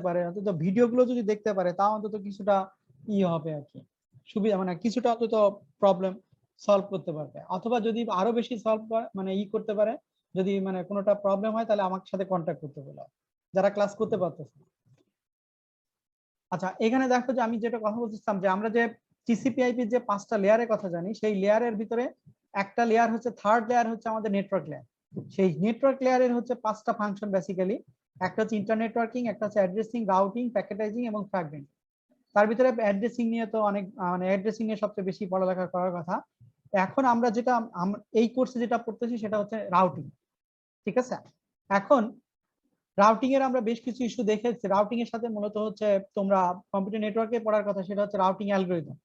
পারে, অন্তত ভিডিওগুলো যদি দেখতে পারে তাও অন্তত কিছুটা হবে আর কি, সুবিধা মানে কিছুটা অন্তত প্রবলেম সলভ করতে পারবে। অথবা যদি আরো বেশি সলভ মানে করতে পারে, যদি মানে কোনোটা প্রবলেম হয় তাহলে আমার সাথে কন্ট্যাক্ট করতে বলো যারা ক্লাস করতে পারতেছে। আচ্ছা, এখানে দেখো যে আমি যেটা কথা বলতেছিলাম যে আমরা যে TCP/IP যে 5টা লেয়ারের কথা জানি, সেই লেয়ারের ভিতরে একটা লেয়ার হচ্ছে, থার্ড লেয়ার হচ্ছে আমাদের নেটওয়ার্ক লেয়ার। সেই নেটওয়ার্ক লেয়ারের হচ্ছে 5টা ফাংশন বেসিক্যালি। একটা হচ্ছে ইন্টারনেটওয়ার্কিং, একটা হচ্ছে অ্যাড্রেসিং, রাউটিং, প্যাকেটাইজিং এবং ফ্র্যাগমেন্ট। তার ভিতরে অ্যাড্রেসিং নিয়ে তো অনেক মানে অ্যাড্রেসিং নিয়ে সবচেয়ে বেশি পড়ালেখা করার কথা। এখন আমরা যেটা এই কোর্সে যেটা পড়তেছি সেটা হচ্ছে রাউটিং, ঠিক আছে। এখন রাউটিং এর আমরা বেশ কিছু ইস্যু দেখেছি। রাউটিং এর সাথে মূলত হচ্ছে তোমরা কম্পিউটার নেটওয়ার্কে পড়ার কথা, সেটা হচ্ছে রাউটিং অ্যালগরিদম।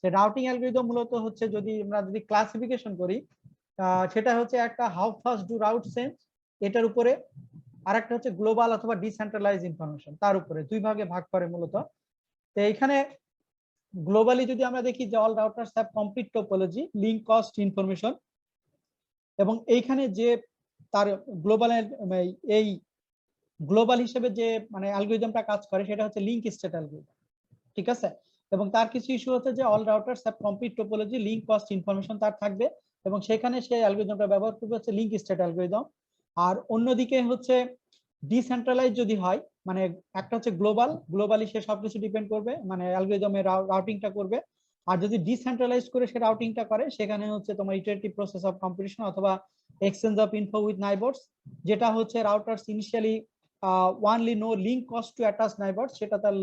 রাউটিং অ্যালগরিদম মূলত হচ্ছে যদি ক্লাসিফিকেশন করি, সেটা হচ্ছে একটা how fast do route sense, এটার উপরে, আর একটা হচ্ছে গ্লোবাল অথবা ডিসেন্ট্রালাইজ ইনফরমেশন, তার উপরে দুই ভাগে ভাগ করে মূলত। তো এইখানে গ্লোবালি যদি আমরা দেখি যে all routers have complete topology, link, cost, information, এবং এইখানে যে তার গ্লোবাল এই গ্লোবাল হিসেবে যে মানে অ্যালগরিদমটা কাজ করে সেটা হচ্ছে লিঙ্ক স্টেট অ্যালগরিদম, ঠিক আছে। এবং তার কিছু ইস্যু হচ্ছে যে all routers have complete topology, link, cost, information তার থাকবে, এবং সেখানে সেই অ্যালগরিদমটা ব্যবহার করবে হচ্ছে লিঙ্ক স্টেট অ্যালগরিদম। আর অন্যদিকে হচ্ছে ডিসেন্ট্রালাইজ যদি হয়, মানে একটা হচ্ছে গ্লোবালি সে সবকিছু ডিপেন্ড করবে, মানে অ্যালগরিদমের রাউটিংটা করবে। আর যদি ডিসেন্ট্রালাইজ করে সে রাউটিংটা করে, সেখানে হচ্ছে তোমার ইটারেটিভ প্রসেস অফ কম্পিটিশন অথবা exchange of info with neighbours, যেটা হচ্ছে routers initially only know link cost to attach neighbours, সেটা তার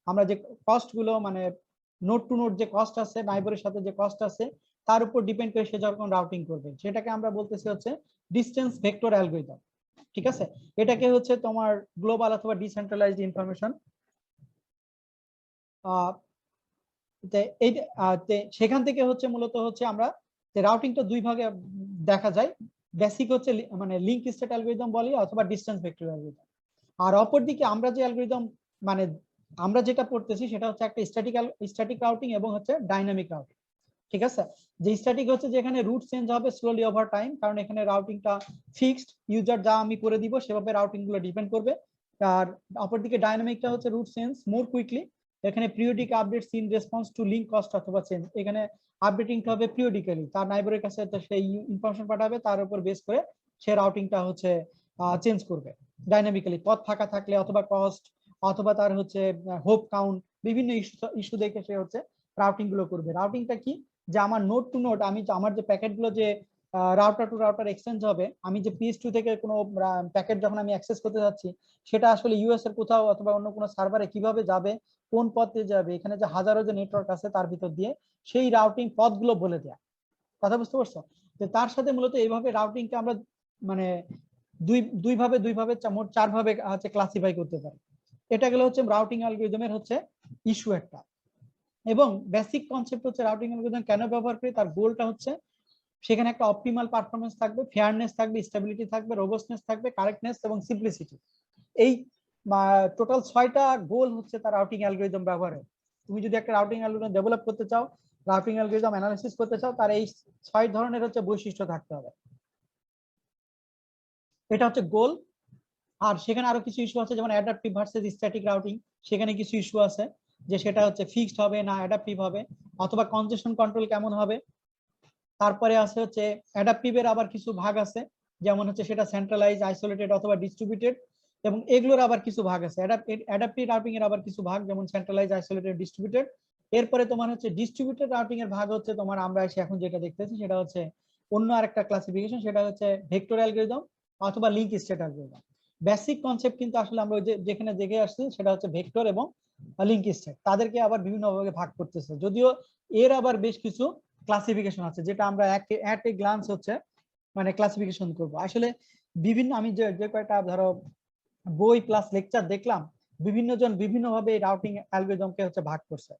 আমরা যে কস্ট গুলো মানে নোড টু নোড যে কস্ট আছে, নাইবারের সাথে যে কস্ট আছে, তার উপর ডিপেন্ড করে সে যখন রাউটিং করবে, সেটাকে আমরা বলতেছি হচ্ছে ডিস্টেন্স ভেক্টর অ্যালগরিদম, ঠিক আছে। এটাকে হচ্ছে তোমার গ্লোবাল অথবা ডিসেন্ট্রালাইজড ইনফরমেশন। সেখান থেকে হচ্ছে মূলত হচ্ছে আমরা রাউটিংটা দুই ভাগে দেখা যায়। বেসিক হচ্ছে মানে লিঙ্ক স্টেট অ্যালগরিদম বলি অথবা ডিস্টেন্স ভেক্টর অ্যালগরিদম। আর অপরদিকে আমরা যে অ্যালগরিদম মানে আমরা যেটা পড়তেছি সেটা হচ্ছে একটা স্ট্যাটিক রাউটিং এবং হচ্ছে ডাইনামিক রাউটিং, ঠিক আছে। যে স্ট্যাটিক হচ্ছে যেখানে রুট চেঞ্জ হবে স্লোলি ওভার টাইম, কারণ এখানে রাউটিংটা ফিক্সড, ইউজার যা আমি করে দিব সেভাবে রাউটিং গুলো ডিপেন্ড করবে। আর অপরদিকে ডাইনামিকটা হচ্ছে রুট চেঞ্জ মোর কুইকলি, এখানে periodic updates in response to link cost অথবা চেঞ্জ, এখানে আপডেটিংটা হবে পিরিয়ডিক্যালি, তার নাইবারের কাছে সেই ইনফরমেশন পাঠাবে, তার উপর বেস করে সে রাউটিংটা হচ্ছে চেঞ্জ করবে ডাইনামিক্যালি, পথ ফাঁকা থাকলে অথবা কস্ট অথবা তার হচ্ছে হোপ কাউন্ট, বিভিন্ন ইস্যু দেখে সে হচ্ছে রাউটিং গুলো করবে। রাউটিংটা কি, যে আমার নোড টু নোড, আমি আমার যে প্যাকেট গুলো যে রাউটার টু রাউটার এক্সচেঞ্জ হবে, আমি যে PS2 থেকে কোনো প্যাকেট যখন আমি অ্যাক্সেস করতে যাচ্ছি, সেটা আসলে ইউএস এর কোথাও অথবা অন্য কোনো সার্ভারে কিভাবে যাবে, কোন পথে যাবে, এখানে যে হাজারো যে নেটওয়ার্ক আছে তার ভিতর দিয়ে সেই রাউটিং পথগুলো বলে দেয়া, কথা বুঝতে পারছো। যে তার সাথে মূলত এইভাবে রাউটিংকে আমরা মানে দুই ভাবে মোট 4 ভাবে হচ্ছে ক্লাসিফাই করতে পারি। এটা গেলে হচ্ছে রাউটিং অ্যালগরিদমের হচ্ছে ইস্যু একটা। এবং বেসিক কনসেপ্ট হচ্ছে রাউটিং অ্যালগরিদম কেন ব্যবহার করি, তার গোলটা হচ্ছে সেখানে একটা অপটিমাল পারফরমেন্স থাকবে, ফেয়ারনেস থাকবে, স্টেবিলিটি থাকবে, রোবাস্টনেস থাকবে, কারেক্টনেস এবং সিম্পলিসিটি। এই টোটাল 6টা গোল হচ্ছে তার রাউটিং অ্যালগরিদম ব্যবহারে। তুমি যদি একটা রাউটিং অ্যালগরিদম ডেভেলপ করতে চাও, রাউটিং অ্যালগরিদম অ্যানালাইসিস করতে চাও, তার এই 6 ধরনের হচ্ছে বৈশিষ্ট্য থাকতে হবে, এটা হচ্ছে গোল। আর সেখানে আরো কিছু ইস্যু আছে, যেমন অ্যাডাপটিভ ভার্সেস স্ট্যাটিক রাউটিং, সেখানে কিছু ইস্যু আছে যে সেটা হচ্ছে ফিক্সড হবে না অ্যাডাপটিভ হবে, অথবা কনজেশন কন্ট্রোল কেমন হবে। তারপরে আছে হচ্ছে অ্যাডাপটিভের আবার কিছু ভাগ আছে, যেমন হচ্ছে সেটা সেন্ট্রালাইজ, আইসোলেটেড অথবা ডিস্ট্রিবিউটেড, এবং এগুলোর আবার কিছু ভাগ আছে। অ্যাডাপটিভ রাউটিং এর আবার কিছু ভাগ, যেমন সেন্ট্রালাইজ, আইসোলেটেড, ডিস্ট্রিবিউটেড। এরপরে তোমার হচ্ছে ডিস্ট্রিবিউটেড রাউটিং এর ভাগ হচ্ছে তোমার আমরা এসে এখন যেটা দেখতেছি সেটা হচ্ছে অন্য আরেকটা ক্লাসিফিকেশন, সেটা হচ্ছে ভেক্টর অ্যালগরিদম অথবা link state algorithm. Basic concept কিন্তু আসলে আমরা যেখানে দেখে আসছি সেটা হচ্ছে ভেক্টর এবং লিঙ্ক স্টেট, তাদেরকে আবার বিভিন্ন ভাগে ভাগ করতেছে, যদিও এর আবার বেশ কিছু ক্লাসিফিকেশন আছে যেটা আমরা এট এ গ্লান্স হচ্ছে মানে ক্লাসিফিকেশন করব। আসলে বিভিন্ন আমি যে কয়টা ধরো বই প্লাস লেকচার দেখলাম, বিভিন্ন জন বিভিন্ন ভাবে এই রাউটিং অ্যালগরিদমকে হচ্ছে ভাগ করছে।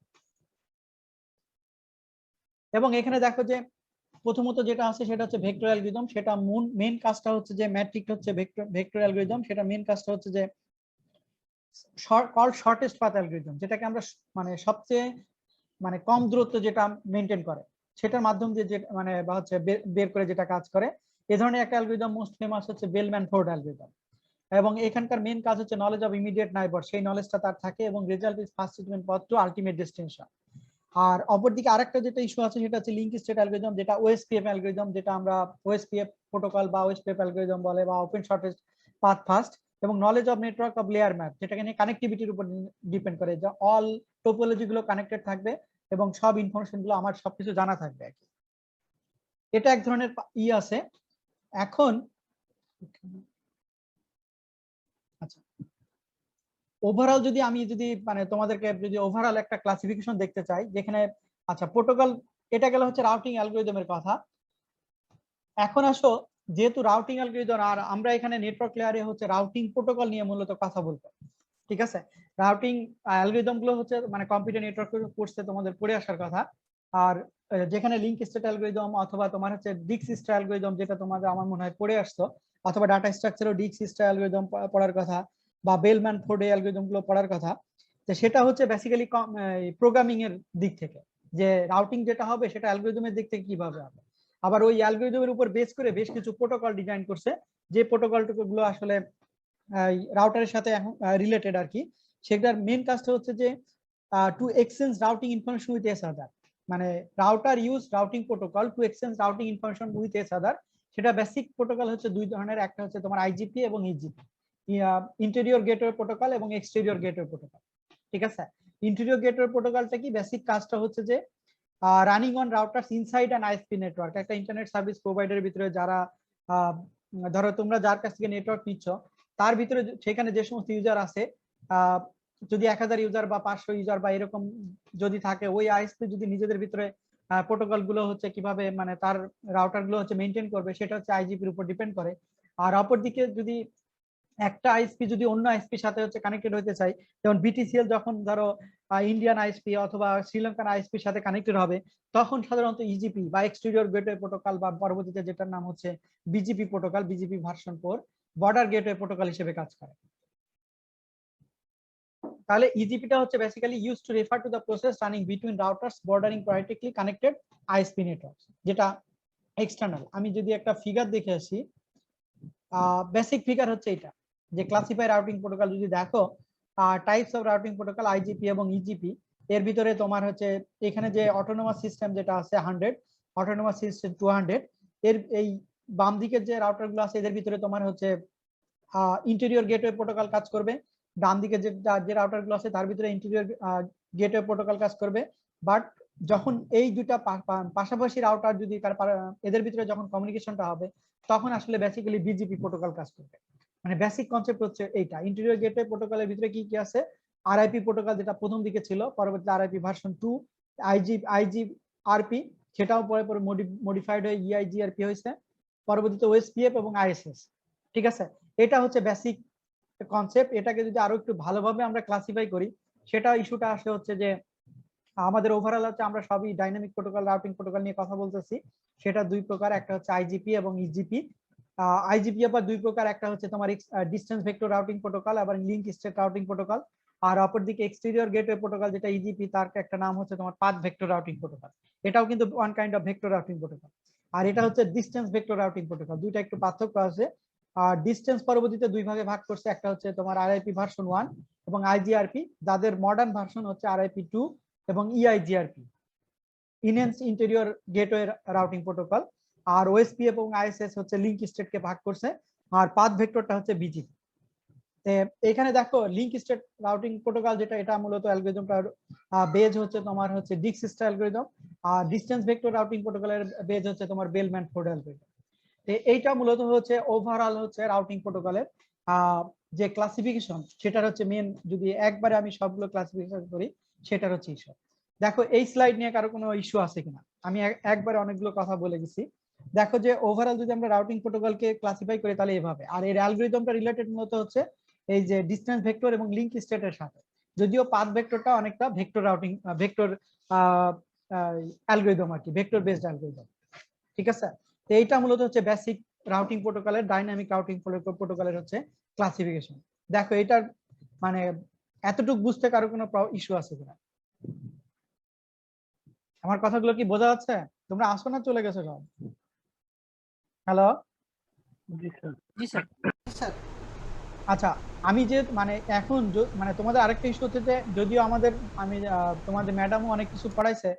এবং এখানে দেখো যে প্রথমত যেটা আছে সেটা হচ্ছে ভেক্টর অ্যালগরিদম, সেটা মেইন কাজটা হচ্ছে যে ম্যাট্রিক হচ্ছে ভেক্টর অ্যালগরিদম, সেটা মেইন কাজটা হচ্ছে যে শর্টেস্ট পাথ অ্যালগরিদম, যেটাকে আমরা মানে সবচেয়ে মানে কম দূরত্ব যেটা মেনটেন করে সেটার মাধ্যম দিয়ে যে মানে বা হচ্ছে বের করে যেটা কাজ করে, এ ধরনের একটা অ্যালগরিদম মোস্ট ফেমাস হচ্ছে বেলম্যান ফোর্ড অ্যালগরিদম। এবং এখানকার মেন কাজ হচ্ছে নলেজ অফ ইমিডিয়েট নাইবার, সেই নলেজটা তার থাকে এবং রেজাল্ট ইজ ফার্স্ট স্টেটমেন্ট পথ টু আলটিমেট ডেস্টিনেশন। আর অপরদিকে আরেকটা যেটা ইস্যু আছে সেটা হচ্ছে লিঙ্ক স্টেট অ্যালগরিদম, যেটা ওএসপিএফ অ্যালগরিদম, যেটা আমরা ওএসপিএফ প্রোটোকল বা ওএসপিএফ অ্যালগরিদম বলে, বা ওপেন শর্টেস্ট পাথ ফার্স্ট, এবং knowledge of network of layer map, যেটাকে নিয়ে কানেক্টিভিটির উপর ডিপেন্ড করে, যে অল টোপোলজি গুলো কানেক্টেড থাকবে এবং সব ইনফরমেশন গুলো আমার সবকিছু জানা থাকবে আর কি। এটা এক ধরনের আছে। এখন আচ্ছা, ওভারঅল যদি আমি মানে তোমাদেরকে যদি ওভারঅল একটা ক্লাসিফিকেশন দেখতে চাই, যেখানে আচ্ছা প্রোটোকল, এটা গেল হচ্ছে রাউটিং অ্যালগরিদমের কথা। এখন আসো, যেহেতু রাউটিং অ্যালগরিদম, আর আমরা এখানে নেটওয়ার্ক লেয়ারে হচ্ছে রাউটিং প্রোটোকল নিয়ে মূলত কথা বলবো, ঠিক আছে। রাউটিং অ্যালগরিদম গুলো হচ্ছে মানে কম্পিউটার নেটওয়ার্ক কোর্সে তোমাদের পড়ে আসার কথা। আর যেখানে লিঙ্ক স্টেট অ্যালগরিদম অথবা তোমার হচ্ছে ডিক্সিস্টার অ্যালগরিদম, যেটা তোমাদের আমার মনে হয় পড়ে আসছো, অথবা ডাটা স্ট্রাকচারও ডিক্সিস্টার অ্যালগরিদম পড়ার কথা, বা বেলম্যান ফোর্ড অ্যালগরিদম গুলো পড়ার কথা। তো সেটা হচ্ছে বেসিক্যালি প্রোগ্রামিং এর দিক থেকে, যে রাউটিং যেটা হবে সেটা অ্যালগরিদমের দিক থেকে কিভাবে হবে। আবার ওই অ্যালগরিদমের উপর বেস করে বেশ কিছু প্রোটোকল ডিজাইন করছে, যে প্রোটোকল গুলো আসলে রাউটারের সাথে রিলেটেড আর কি। সেটার মেন কাজটা হচ্ছে যে to exchange routing information with each other, মানে router use routing protocol to exchange routing information with each other. সেটা বেসিক প্রোটোকল হচ্ছে দুই ধরনের, একটা হচ্ছে তোমার আইজিপি এবং ইজিপি, ইন্টেরিয়র গেটওয়ে প্রোটোকল এবং এক্সটেরিয়র গেটওয়ে প্রোটোকল, ঠিক আছে। ইন্টেরিয়র গেটওয়ে প্রোটোকলটা কি, বেসিক কাজটা হচ্ছে যে running on routers inside an ISP network, একটা ইন্টারনেট সার্ভিস প্রোভাইডারের ভিতরে যারা ধরো তোমরা যার কাছ থেকে নেটওয়ার্ক নিচ্ছ, তার ভিতরে সেখানে যে সমস্ত ইউজার আছে, যদি 1000 ইউজার বা 500 ইউজার বা এরকম যদি থাকে, ওই আইএসপি যদি নিজেদের ভিতরে প্রোটোকল গুলো হচ্ছে কিভাবে মানে তার রাউটার গুলো হচ্ছে মেনটেন করবে, সেটা হচ্ছে আইজিপির উপর ডিপেন্ড করে। আর অপরদিকে যদি একটা আইএসপি যদি অন্য আইএসপির সাথে হচ্ছে কানেক্টেড হতে চাই, যেমন বিটিসিএল যখন ধরো ইন্ডিয়ান আইএসপি অথবা শ্রীলঙ্কান আইএসপির সাথে কানেক্টেড হবে, তখন সাধারণত ইজিপি বা এক্সটেরিয়র গেটওয়ে প্রোটোকল, বা পরবর্তীতে যেটার নাম হচ্ছে BGP protocol, BGP version 4, border gateway protocol হিসেবে কাজ করে। তাহলে ইজিপিটা হচ্ছে basically use to refer to the process running between routers bordering particularly connected ISP network, যেটা এক্সটার্নাল। আমি যদি একটা ফিগার দেখে আসি, বেসিক ফিগার হচ্ছে এটা, যে ক্লাসিফাই রাউটিং প্রোটোকল যদি দেখো, types of routing protocol IGP এবং ইজিপি, এর ভিতরে তোমার হচ্ছে এখানে যে অটোনোমাস সিস্টেম যেটা আছে 100, অটোনোমাস সিস্টেম 200, এর এই বাম দিকের যে রাউটার গুলো আছে এদের ভিতরে তোমার হচ্ছে ইন্টেরিয়র গেটওয়ে প্রোটোকল কাজ করবে, ডান দিকে যে রাউটার গুলো আছে তার ভিতরে ইন্টেরিয়র গেটওয়ে প্রোটোকল কাজ করবে। বাট যখন এই দুইটা পাশাপাশি রাউটার যদি এদের ভিতরে যখন কমিউনিকেশনটা হবে, তখন আসলে বেসিক্যালি বিজিপি প্রোটোকল কাজ করবে। মানে বেসিক কনসেপ্ট হচ্ছে এইটা। ইন্টেরিয়র গেটওয়ে প্রোটোকলের ভিতরে কি কি আছে, আরআইপি প্রোটোকল যেটা প্রথম দিকে ছিল, পরবর্তীতে আরআইপি ভার্সন 2, আইজিআরপি, সেটাও পরে পরে মডিফাইড হয়ে ইআইজিআরপি হয়েছে, পরবর্তীতে ওএসপিএফ এবং আইএসএস, ঠিক আছে। এটা হচ্ছে বেসিক কনসেপ্ট। এটাকে যদি আরো একটু ভালোভাবে আমরা ক্লাসিফাই করি, সেটা ইস্যুটা আসে হচ্ছে যে আমাদের ওভারঅল হচ্ছে আমরা সবই ডাইনামিক প্রোটোকল রাউটিং প্রোটোকল নিয়ে কথা বলতেছি। সেটা দুই প্রকার, একটা হচ্ছে আইজিপি এবং ইজিপি। আইজিপি আবার দুই প্রকার, একটা হচ্ছে তোমার ডিস্টেন্স ভেক্টর রাউটিং প্রোটোকল, আবার লিঙ্ক স্টেট রাউটিং প্রোটোকল। আর অপরদিকে এক্সটেরিয়র গেটওয়ে প্রোটোকল যেটা ইজিপি, তার একটা নাম হচ্ছে তোমার পাথ ভেক্টর রাউটিং প্রোটোকল। এটাও কিন্তু one kind of vector routing protocol. আর এটা হচ্ছে ডিস্টেন্স ভেক্টর রাউটিং প্রোটোকল। দুইটা একটু পার্থক্য আছে। আর ডিস্টেন্স পরবর্তীতে দুই ভাগে ভাগ করছে, একটা হচ্ছে তোমার আরআইপি ভার্সন 1 এবং আইজিআরপি, যাদের মডার্ন ভার্সন হচ্ছে আরআইপি 2 এবং EIGRP, enhanced interior gateway routing protocol. আর ওএসপিএফ এবং আইএসএস হচ্ছে লিঙ্ক স্টেটকে ভাগ করছে, আর পাথ ভেক্টরটা হচ্ছে বিজিপি। এখানে দেখো লিঙ্ক স্টেট রাউটিং প্রোটোকল যেটা, এটা মূলত অ্যালগরিদমটার বেজ হচ্ছে তোমার হচ্ছে ডিক্সিস্টার অ্যালগরিদম, আর ডিস্টেন্স ভেক্টর রাউটিং প্রোটোকলের বেজ হচ্ছে তোমার বেলম্যান ফোর্ড অ্যালগরিদম। এইটা মূলত হচ্ছে ওভারঅল হচ্ছে রাউটিং প্রোটোকলের যে ক্লাসিফিকেশন, সেটার হচ্ছে মেন। যদি একবারে আমি সবগুলো ক্লাসিফিকেশন করি, সেটার হচ্ছে ইস্যু। দেখো এই স্লাইড নিয়ে কারো কোনো ইস্যু আছে কিনা, আমি একবারে অনেকগুলো কথা বলে গেছি। দেখো যে ওভারঅল যদি আমরা রাউটিং প্রোটোকলকে ক্লাসিফাই করি তাহলে এভাবে, আর এর অ্যালগরিদমটা রিলেটেড মূলত হচ্ছে এই যে ডিস্টেন্স ভেক্টর এবং লিঙ্ক স্টেটের সাথে, যদিও পাথ ভেক্টরটা অনেকটা ভেক্টর রাউটিং ভেক্টর অ্যালগরিদম আর কি, ভেক্টর বেসড অ্যালগরিদম, ঠিক আছে। তো এইটা মূলত হচ্ছে বেসিক রাউটিং প্রোটোকলের, ডাইনামিক রাউটিং প্রোটোকলের হচ্ছে ক্লাসিফিকেশন। দেখো এটার মানে এতটুকু বুঝতে কারো কোনো ইস্যু আছে কিনা, আমার কথাগুলো কি বোঝা যাচ্ছে? তোমরা আসো না চলে গেছো সব? হ্যালো, জি স্যার। জি স্যার। স্যার আচ্ছা, আমি যে মানে এখন মানে তোমাদের আরেকটা ইস্যু হচ্ছে যে যদিও আমাদের আমি তোমাদের ম্যাডামও অনেক কিছু পড়াইছে,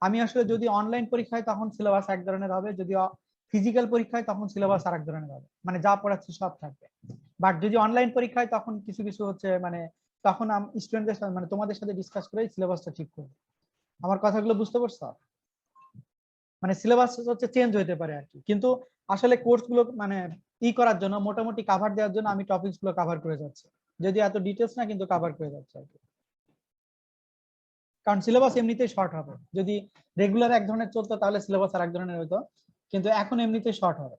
আমি আসলে যদি অনলাইন পরীক্ষায় তখন সিলেবাস এক ধরনের হবে, যদি ফিজিক্যাল পরীক্ষায় তখন সিলেবাস আরেক ধরনের হবে, মানে যা পড়াচ্ছি সব থাকবে। বাট যদি অনলাইন পরীক্ষায় তখন কিছু কিছু হচ্ছে মানে তখন স্টুডেন্টদের সাথে মানে তোমাদের সাথে ডিসকাস করে সিলেবাসটা ঠিক করবো। আমার কথাগুলো বুঝতে পারছো? মানে সিলেবাস হচ্ছে চেঞ্জ হইতে পারে আর কি, কিন্তু আসলে কোর্স গুলো মানে করার জন্য মোটামুটি কাভার দেওয়ার জন্য আমি টপিকস গুলো কাভার করে যাচ্ছি, যদি এত ডিটেলস না কিন্তু কাভার করে যাচ্ছে আর কি। কারণ সিলেবাস এমনিতেই শর্ট হবে, যদি রেগুলার এক ধরনের চলতো তাহলে সিলেবাস আর এক ধরনের হতো, কিন্তু এখন এমনিতেই শর্ট হবে।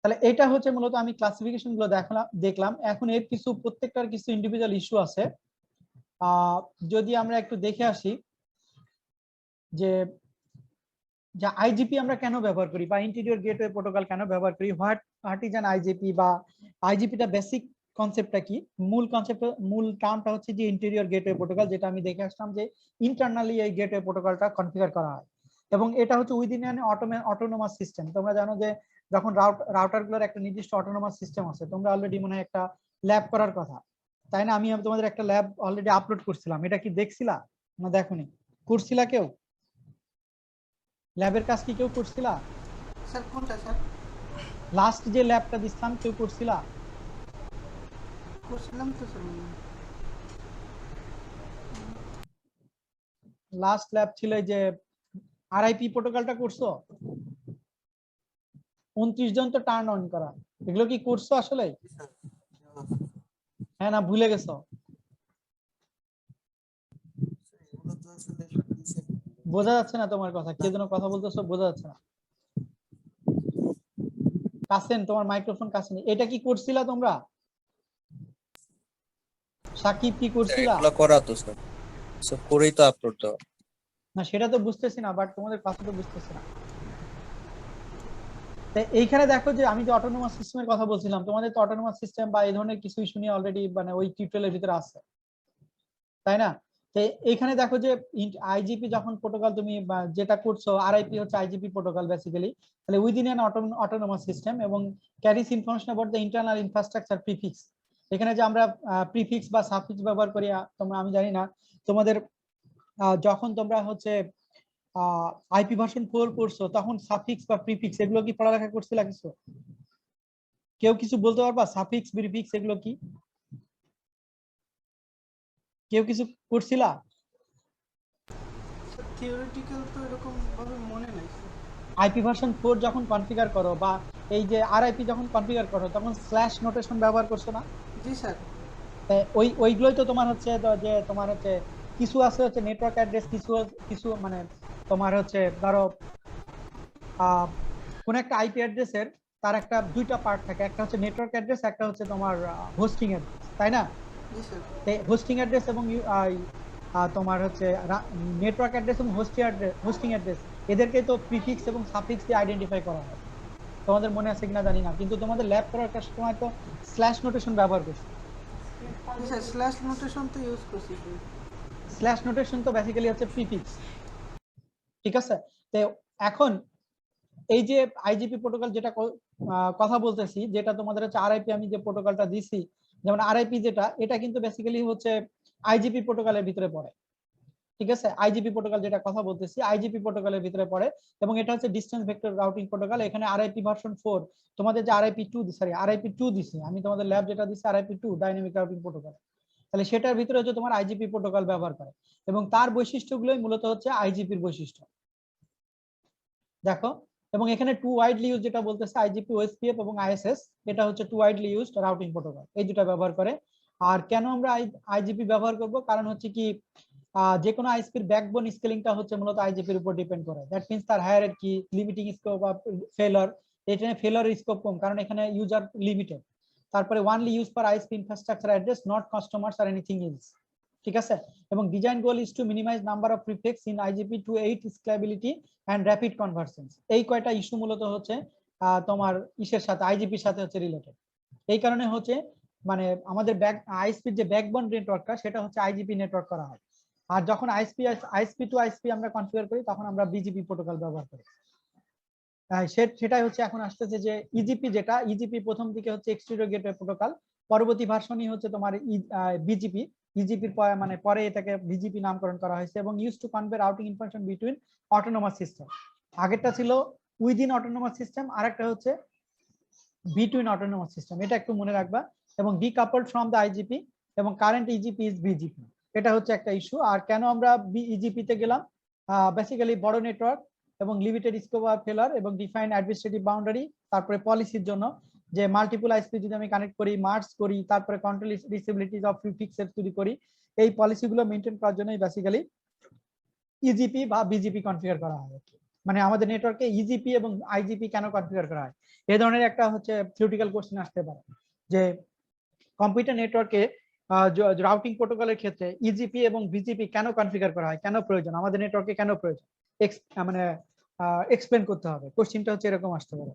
তাহলে এটা হচ্ছে মূলত আমি ক্লাসিফিকেশন গুলো দেখলাম। এখন এর কিছু প্রত্যেকটার কিছু ইন্ডিভিজুয়াল ইস্যু আছে। যদি আমরা একটু দেখে আসি যে যা আইজিপি আমরা কেন ব্যবহার করি বা ইন্টিরিয়র গেটওয়ে প্রোটোকল কেন ব্যবহার করি, হোয়াট ইজ অ্যান আইজিপি বা আইজিপিটা বেসিক কনসেপ্টটা কি, মূল টার্মটা হচ্ছে যে ইন্টেরিয়র গেটওয়ে প্রোটোকল, যেটা আমি দেখে আসলাম যে ইন্টারনালি এই গেটওয়ে প্রোটোকলটা কনফিগার করা হয় এবং এটা হচ্ছে উইদিন অ্যান অটোনোমাস সিস্টেম। তোমরা জানো যে যখন রাউটার গুলোর একটা নির্দিষ্ট অটোনোমাস সিস্টেম আছে, তোমরা অলরেডি মনে হয় একটা ল্যাব করার কথা, তাই না? আমি তোমাদের একটা ল্যাব অলরেডি আপলোড করছিলাম, এটা কি দেখছিলা না দেখোনি? করছিলা কেউ? ল্যাবের কাজ কি কেউ করছিলা? স্যার কোনটা স্যার? লাস্ট যে ল্যাবটা দিছিলাম কেউ করছিলা? করছিলাম তো স্যার। লাস্ট ল্যাব ছিল এই যে আরআইপি প্রোটোকলটা করছো? 29 জন তো টার্ন অন করা, এগুলো কি করছো আসলে? হ্যাঁ না ভুলে গেছো? বোঝা যাচ্ছে না তোমার কথা, কে যেন কথা বলতেছো, বোঝা যাচ্ছে না। কাছেন, তোমার মাইক্রোফোন কাছে নেই। এটা কি করছিলা তোমরা? সাকিব কি করছিলা? এগুলো করা তো স্যার, সব করেই তো আপলোড দেওয়া। না সেটা তো বুঝতেছি না, বাট তোমাদের কথা তো বুঝতেছি না। তাই এইখানে দেখো যে আমি যে অটোনোমাস সিস্টেমের কথা বলছিলাম, তোমাদের তো অটোনোমাস সিস্টেম বা এই ধরনের কিছু ইস্যু নিয়ে অলরেডি মানে ওই টিউটোরিয়ালের ভিতরে আছে, তাই না? তো এইখানে দেখো যে আইজিপি যখন প্রোটোকল তুমি যেটা করছো, আরআইপি হচ্ছে আইজিপি প্রোটোকল বেসিক্যালি, তাহলে উইদিন অ্যান অটোনোমাস সিস্টেম এবং carries information about the internal infrastructure prefix. এখানে যে আমরা প্রিফিক্স বা সাফিক্স ব্যবহার করি, তোমরা আমি জানি না তোমাদের যখন তোমরা হচ্ছে আইপি ভার্সন 4 পড়ছো তখন সাফিক্স বা প্রিফিক্স এগুলো কি পড়ালেখা করছিলা কিছু? কেউ কিছু বলতে পারবা সাফিক্স প্রিফিক্স এগুলো কি? কেউ কিছু করছিলা? থিওরিটিক্যাল তো এরকম ভাবে মনে নাই স্যার। আইপি ভার্সন 4 যখন কনফিগার করো বা এই যে আরআইপি যখন কনফিগার করো তখন স্ল্যাশ নোটেশন ব্যবহার করছো না? জি স্যার। ওইগুলোই তো তোমার হচ্ছে যে তোমার হচ্ছে কিছু আছে হচ্ছে নেটওয়ার্ক অ্যাড্রেস, কিছু কিছু মানে তোমার হচ্ছে ধরো কোন একটা আইপি অ্যাড্রেসের তার একটা দুইটা পার্ট থাকে, একটা হচ্ছে নেটওয়ার্ক অ্যাড্রেস, একটা হচ্ছে তোমার হোস্টিং অ্যাড্রেস, তাই না? জি স্যার। হোস্টিং অ্যাড্রেস এবং তোমার হচ্ছে নেটওয়ার্ক অ্যাড্রেস এবং হোস্টিং অ্যাড্রেস এদেরকে তো প্রিফিক্স এবং সাফিক্স দিয়ে আইডেন্টিফাই করা হয়। তোমাদের মনে আছে কিনা জানি না, কিন্তু তোমাদের ল্যাব করার সময় তো স্ল্যাশ নোটেশন ব্যবহার করছে। জি স্যার, স্ল্যাশ নোটেশন তো ইউজ করছি স্যার। স্ল্যাশ নোটেশন তো বেসিক্যালি হচ্ছে প্রিফিক্স, ঠিক আছে? তো এখন এই যে আইজিপি প্রোটোকল যেটা কথা বলতেছি, যেটা তোমাদের হচ্ছে আরআইপি, আমি যে প্রোটোকলটা দিছি যেমন আরআইপি যেটা, এটা কিন্তু বেসিক্যালি হচ্ছে আইজিপি প্রোটোকলের ভিতরে পড়ে, ঠিক আছে? আইজিপি প্রোটোকল যেটা কথা বলতেছি আইজিপি প্রোটোকলের ভিতরে পড়ে এবং এটা হচ্ছে ডিসটেন্স ভেক্টর রাউটিং প্রোটোকল। এখানে আরআইপি ভার্সন 4, তোমাদের যে আরআইপি 2 সরি আরআইপি 2 দিছি আমি, তোমাদের ল্যাব যেটা দিছি আরআইপি 2 ডাইনামিক রাউটিং প্রোটোকল, তাহলে সেটার ভিতরে হচ্ছে তোমার আইজিপি প্রোটোকল ব্যবহার করে এবং তার বৈশিষ্ট্যগুলোই মূলত হচ্ছে আইজিপির বৈশিষ্ট্য, দেখো। এবং এখানে টু ওয়াইডলি ইউজ যেটা বলতেছে আইজিপি, ওএসপিএফ এবং আইএসএস, এটা হচ্ছে two widely used routing protocol, এই দুটো ব্যবহার করে। আর কেন আমরা আইজিপি ব্যবহার করব, কারণ হচ্ছে কি যে কোনো আইএসপির ব্যাকবোন স্কেলিংটা হচ্ছে মূলত আইজিপির উপর ডিপেন্ড করে, দ্যাট মিন্স তার hierarchy, limiting scope of failure, এখানে ফেলার স্কোপ কম কারণ এখানে ইউজার লিমিটেড। তারপরে only use for ISP infrastructure address, not customers আর এনিথিং এলস, ঠিক আছে? এবং design goal is to minimize number of prefix in IGP to aid scalability and rapid convergence. এই কয়টা ইস্যু মূলত হচ্ছে তোমার ইসের সাথে আইজিপির সাথে হচ্ছে রিলেটেড। এই কারণে হচ্ছে মানে আমাদের আইএসপির যে ব্যাকবোন নেটওয়ার্কটা সেটা হচ্ছে আইজিপি নেটওয়ার্ক করা হয়, আর যখন আইএসপি টু আইএসপি আমরা কনফিগার করি তখন আমরা বিজিপি প্রোটোকল ব্যবহার করি। সেটাই হচ্ছে এখন আসতেছে যে ইজিপি, যেটা ইজিপি প্রথম দিকে হচ্ছে এক্সটেরিয়র গেটওয়ে প্রোটোকল, পরবর্তী ভার্সনই হচ্ছে তোমার বিজিপি। ইজিপির মানে পরে এটাকে বিজিপি নামকরণ করা হয়েছে এবং use to convey routing information between autonomous system. আগেরটা ছিল উইদিন অটোনোমাস সিস্টেম, আর একটা হচ্ছে বিটুইন অটোনোমাস সিস্টেম, এটা একটু মনে রাখবা। এবং ডিকাপলড ফ্রম দ্য আইজিপি, এবং কারেন্ট ইজিপি ইজ বিজিপি, এটা হচ্ছে একটা ইস্যু। আর কেন আমরা ইজিপি তে গেলাম, বেসিক্যালি বড় নেটওয়ার্ক এবং লিমিটেড স্কোপ অফ ফেলার এবং ডিফাইন অ্যাডমিনিস্ট্রেটিভ বাউন্ডারি, তারপরে পলিসির জন্য যে মাল্টিপল আইএসপি যদি আমি কানেক্ট করি, মার্জ করি, তারপরে কন্ট্রোল রিসিবিলিটিজ অফ প্রিফিক্সের তৈরি করি, এই পলিসিগুলো মেনটেন করার জন্যই বেসিক্যালি ইজিপি বা বিজিপি কনফিগার করা হয়। মানে আমাদের নেটওয়ার্কে ইজিপি এবং আইজিপি কেন কনফিগার করা হয়, এই ধরনের একটা হচ্ছে থিওরিটিক্যাল কোশ্চেন আসতে পারে যে কম্পিউটার নেটওয়ার্কে রাউটিং প্রোটোকলের ক্ষেত্রে ইজিপি এবং বিজিপি কেন কনফিগার করা হয়, কেন প্রয়োজন, আমাদের নেটওয়ার্কে কেন প্রয়োজন, মানে এক্সপ্লেন করতে হবে। কোশ্চেনটা হচ্ছে এরকম আসতে পারে।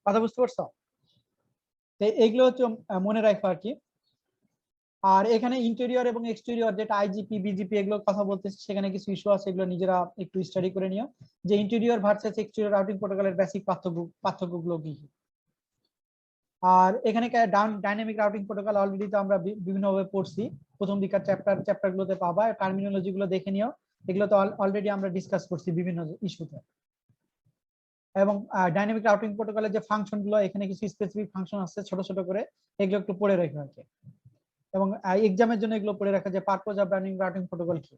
কথা বুঝতে পারছো? এইগুলো হচ্ছে মনে রাখবো আর কি। আর এখানে ইন্টেরিয়র এবং এক্সটেরিয়র যেটা আইজিপি বিজিপি এগুলো কথা বলতেছে, সেখানে কিছু ইস্যু আছে, এগুলো নিজেরা একটু স্টাডি করে নিও যে ইন্টেরিয়র ভার্সেস এক্সটেরিয়র রাউটিং প্রোটোকলের বেসিক পার্থক্যগুলো কি। আর এখানে ডাইনামিক রাউটিং প্রোটোকল অলরেডি তো আমরা বিভিন্নভাবে পড়ছি, প্রথম দিকের চ্যাপ্টারগুলোতে পাবা, টার্মিনোলজি গুলো দেখে নিও, এগুলো তো অলরেডি আমরা ডিসকাস করছি বিভিন্ন ইস্যুতে। এবং ডাইনামিক রাউটিং প্রোটোকলের যে ফাংশন গুলো, এখানে কিছু স্পেসিফিক ফাংশন আছে ছোট ছোট করে, এগুলো একটু পড়ে রেখে আর কি। এবং এক্সামের জন্য এগুলো পড়ে রাখা, যে purpose of dynamic routing protocol কি,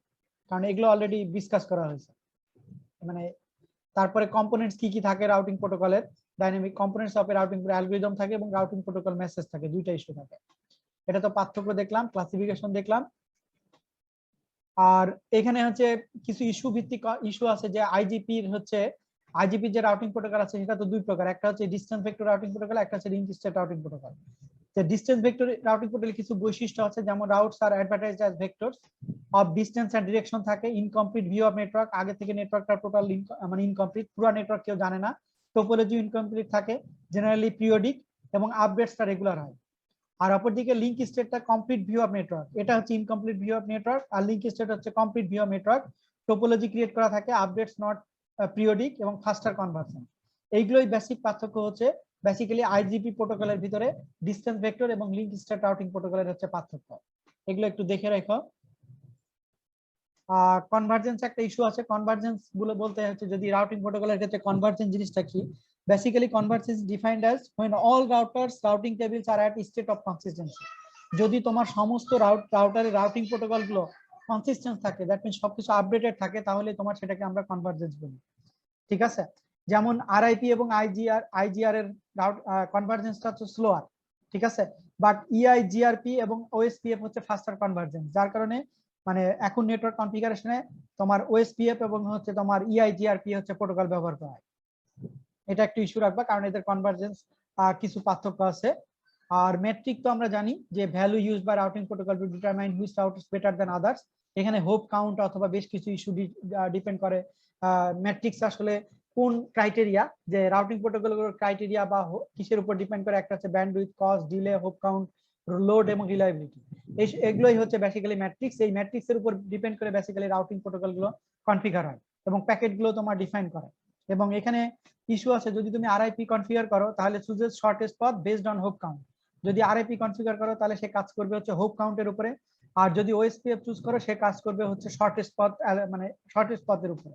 কারণ এগুলো অলরেডি ডিসকাস করা হয়েছে। মানে তারপরে কম্পোনেন্টস কি কি থাকে রাউটিং প্রোটোকলের, dynamic components of routing algorithm থাকে এবং রাউটিং প্রোটোকল মেসেজ থাকে, দুইটা ইস্যু থাকে। এটা তো পার্থক্য দেখলাম, ক্লাসিফিকেশন দেখলাম। আর এখানে হচ্ছে কিছু ইস্যু ভিত্তিক ইস্যু আছে, যে আইজিপির যে রাউটিং প্রোটোকল আছে সেটা তো দুই প্রকার, একটা হচ্ছে ডিসটেন্স ভেক্টর রাউটিং প্রোটোকল, একটা হচ্ছে link state routing protocol. Distance vector routing প্রোটোকলের কিছু বৈশিষ্ট্য আছে, যেমন routes are advertised as vectors of distance and direction থাকে, ইনকমপ্লিট ভিউ অফ নেটওয়ার্ক, আগে থেকে নেটওয়ার্কটা টোটাল মানে ইনকমপ্লিট, পুরো নেটওয়ার্ক কেউ জানে না, টোপোলজি ইনকমপ্লিট থাকে, জেনারেলি পিরিয়ডিক এবং আপডেটসটা রেগুলার হয়। আর অপরদিকে লিঙ্ক স্টেটটা কমপ্লিট ভিউ অফ নেটওয়ার্ক, এটা হচ্ছে ইনকমপ্লিট ভিউ অফ নেটওয়ার্ক, আর লিঙ্ক স্টেট হচ্ছে complete view of network, topology create করা থাকে, আপডেটস নট পিরিয়ডিক এবং ফাস্টার কনভার্সন। এইগুলোই বেসিক পার্থক্য হচ্ছে বেসিক্যালি আইজিপি প্রোটোকলের ভিতরে ডিসটেন্স ভেক্টর এবং লিঙ্ক স্টেট রাউটিং প্রোটোকলের হচ্ছে পার্থক্য, এগুলো একটু দেখে রাখো। কনভার্জেন্স একটা ইস্যু আছে, কনভার্জেন্স গুলো বলতে হচ্ছে যদি রাউটিং প্রোটোকলের ক্ষেত্রে কনভার্জেন্স জিনিসটা কি, basically convergence defined as when all routers routing tables are at state of consistency, যদি তোমার সমস্ত রাউটারের রাউটিং প্রোটোকল গুলো কনসিস্টেন্ট থাকে, দ্যাট মিন্স সবকিছু আপডেটেড থাকে, তাহলে তোমার সেটাকে আমরা কনভার্জেন্স বলি। ঠিক আছে, যেমন আরআইপি এবং আইজিআর এর কনভার্জেন্সটা হচ্ছে স্লোয়ার, ঠিক আছে, বাট ইআইজিআরপি এবং ওএসপিএফ হচ্ছে ফাস্টার কনভার্জেন্স, যার কারণে মানে এখন নেটওয়ার্ক কনফিগারেশনে তোমার ওএসপিএফ এবং হচ্ছে তোমার ইআইজিআরপি হচ্ছে প্রোটোকল ব্যবহার করা হয়। এটা একটু ইস্যু রাখবা, কারণ এদের কনভার্জেন্স কিছু পার্থক্য আছে। আর মেট্রিক তো আমরা জানি যে value use by routing protocol to determine which route is better than others, এখানে হোপ কাউন্ট অথবা বেশ কিছু ইস্যু ডিপেন্ড করে ম্যাট্রিক্স আসলে কোন ক্রাইটেরিয়া, যে রাউটিং প্রোটোকলের ক্রাইটেরিয়া বা কিসের উপর ডিপেন্ড করে, একটা হচ্ছে bandwidth, cost, delay, hope count, load এবং রিলায়েবিলিটি, এগুলোই হচ্ছে বেসিক্যালি ম্যাট্রিক্স। এই ম্যাট্রিক্সের উপর ডিপেন্ড করে বেসিক্যালি রাউটিং প্রোটোকল গুলো কনফিগার হয় এবং প্যাকেট গুলো তোমার ডিফাইন করে। এবং এখানে ইস্যু আছে, যদি তুমি আরআইপি কনফিগার করো তাহলে chooses shortest path based on hope count, যদি আরআইপি কনফিগার করো তাহলে সে কাজ করবে হচ্ছে হোপ কাউন্টের উপরে, আর যদি ওএসপিএফ চুজ করো সে কাজ করবে হচ্ছে শর্টেস্ট পাথ, মানে শর্টেস্ট পাথের উপরে,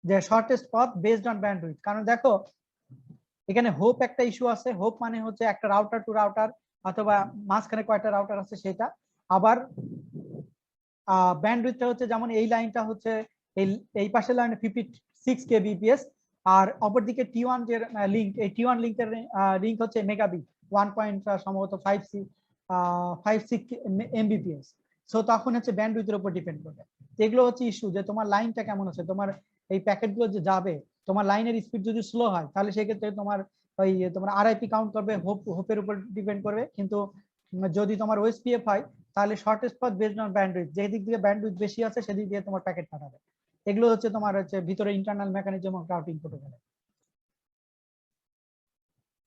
যে shortest path based on bandwidth. কারণ দেখো এখানে হোপ একটা ইস্যু আছে, হোপ মানে হচ্ছে একটা রাউটার টু রাউটার অথবা মাঝখানে কয়টা রাউটার আছে সেটা, আবার ব্যান্ডউইথটা হচ্ছে যেমন এই লাইনটা হচ্ছে এই পাশের লাইনে 56 kbps, আর অপরদিকে টি1 যে লিংক, এই টি1 লিংকের লিংক হচ্ছে মেগাবিট 1. সম্ভবত 56 mbps। সো তখন হচ্ছে ব্যান্ডউইথের উপর ডিপেন্ড করবে। এগুলো হচ্ছে ইস্যু, যে তোমার লাইনটা কেমন আছে, তোমার এই প্যাকেটগুলো যে যাবে, তোমার লাইনের স্পিড যদি স্লো হয় তাহলে সেক্ষেত্রে তোমার আরআইপি কাউন্ট করবে, হোপের উপর ডিপেন্ড করবে, কিন্তু যদি তোমার ওএসপিএফ হয় তাহলে shortest path based on bandwidth, যে দিক দিয়ে ব্যান্ডউইথ বেশি আছে সেদিক দিয়ে তোমার প্যাকেট পাঠাবে। এগুলো হচ্ছে তোমার হচ্ছে ভিতরে internal mechanism of routing protocol.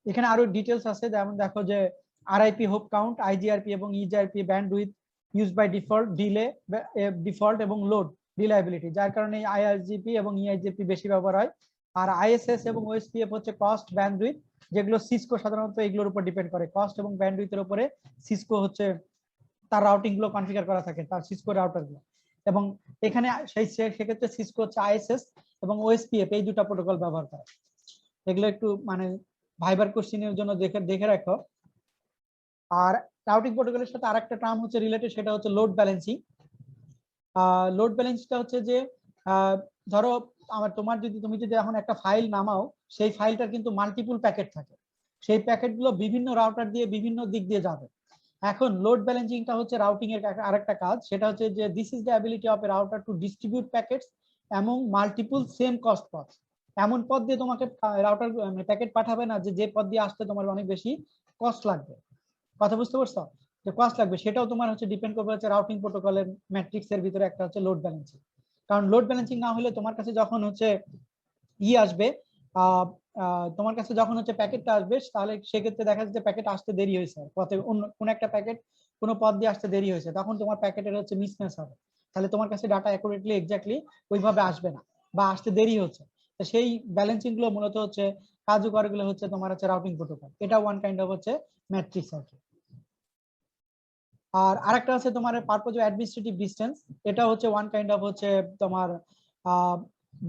এখানে আরো ডিটেলস আছে, যেমন দেখো যে আরআইপি, হোপ কাউন্ট, আইজিআরপি এবং EIGRP, bandwidth, use by default, delay default এবং লোড, রিলায়েবিলিটি, যার কারণে আইআরজিপি এবং ইআইজিপি বেশি ব্যবহার হয়। আর আইএসএস এবং ওএসপিএফ হচ্ছে কস্ট, ব্যান্ডউইথ, যেগুলো সিসকো সাধারণত এগুলোর উপর ডিপেন্ড করে, কস্ট এবং ব্যান্ডউইথের উপরে সিসকো হচ্ছে তার রাউটিং গুলো কনফিগার করা থাকে, তার সিসকো রাউটার গুলো। এবং এখানে সেক্ষেত্রে সিসকো হচ্ছে আইএসএস এবং ওএসপিএফ এই দুটো প্রোটোকল ব্যবহার করে। এগুলো একটু মানে ভাইবার কোশ্চেনের জন্য দেখে দেখে রাখো। আর রাউটিং প্রোটোকলের সাথে আরেকটা টার্ম হচ্ছে রিলেটেড, সেটা হচ্ছে লোড ব্যালেন্সিং। লোড ব্যালেন্সটা হচ্ছে যে ধরো তুমি যদি এখন একটা ফাইল নামাও, সেই ফাইলটার কিন্তু মাল্টিপল প্যাকেট থাকে, সেই প্যাকেটগুলো বিভিন্ন রাউটার দিয়ে বিভিন্ন দিক দিয়ে যাবে। এখন লোড ব্যালেন্সিংটা হচ্ছে রাউটিং এর আরেকটা কাজ, সেটা হচ্ছে যে this is the ability of A router two distribute packets among multiple same cost পথ। এমন পথ দিয়ে তোমাকে রাউটার প্যাকেট পাঠাবে না যে পথ দিয়ে আসতে তোমার অনেক বেশি কস্ট লাগবে। কথা বুঝতে পারছো? যে কস্ট লাগবে সেটাও তোমার হচ্ছে ডিপেন্ড করবে হচ্ছে রাউটিং প্রোটোকলের ম্যাট্রিক্স এর ভিতরে একটা হচ্ছে লোড ব্যালেন্সিং। কারণ লোড ব্যালেন্সিং না হলে তোমার কাছে যখন হচ্ছে আসবে, তোমার কাছে যখন হচ্ছে প্যাকেটটা আসবে, তাহলে সেক্ষেত্রে দেখা যাচ্ছে প্যাকেট আসতে দেরি হয়েছে, পথে অন্য কোন একটা প্যাকেট কোনো পথ দিয়ে আসতে দেরি হয়েছে, তখন তোমার প্যাকেটের হচ্ছে মিসম্যাচ হবে, তাহলে তোমার কাছে ডাটা অ্যাকুরেটলি এক্স্যাক্টলি ওইভাবে আসবে না বা আসতে দেরি হচ্ছে। তো সেই ব্যালেন্সিং গুলো মূলত হচ্ছে কার্যকর গুলো হচ্ছে তোমার হচ্ছে রাউটিং প্রোটোকল, এটা ওয়ান কাইন্ড অফ হচ্ছে ম্যাট্রিক্স আর কি। আর আরেকটা আছে তোমার পারপোজ অফ অ্যাডমিনিস্ট্রেটিভ ডিসটেন্স, এটা হচ্ছে ওয়ান কাইন্ড অফ হচ্ছে তোমার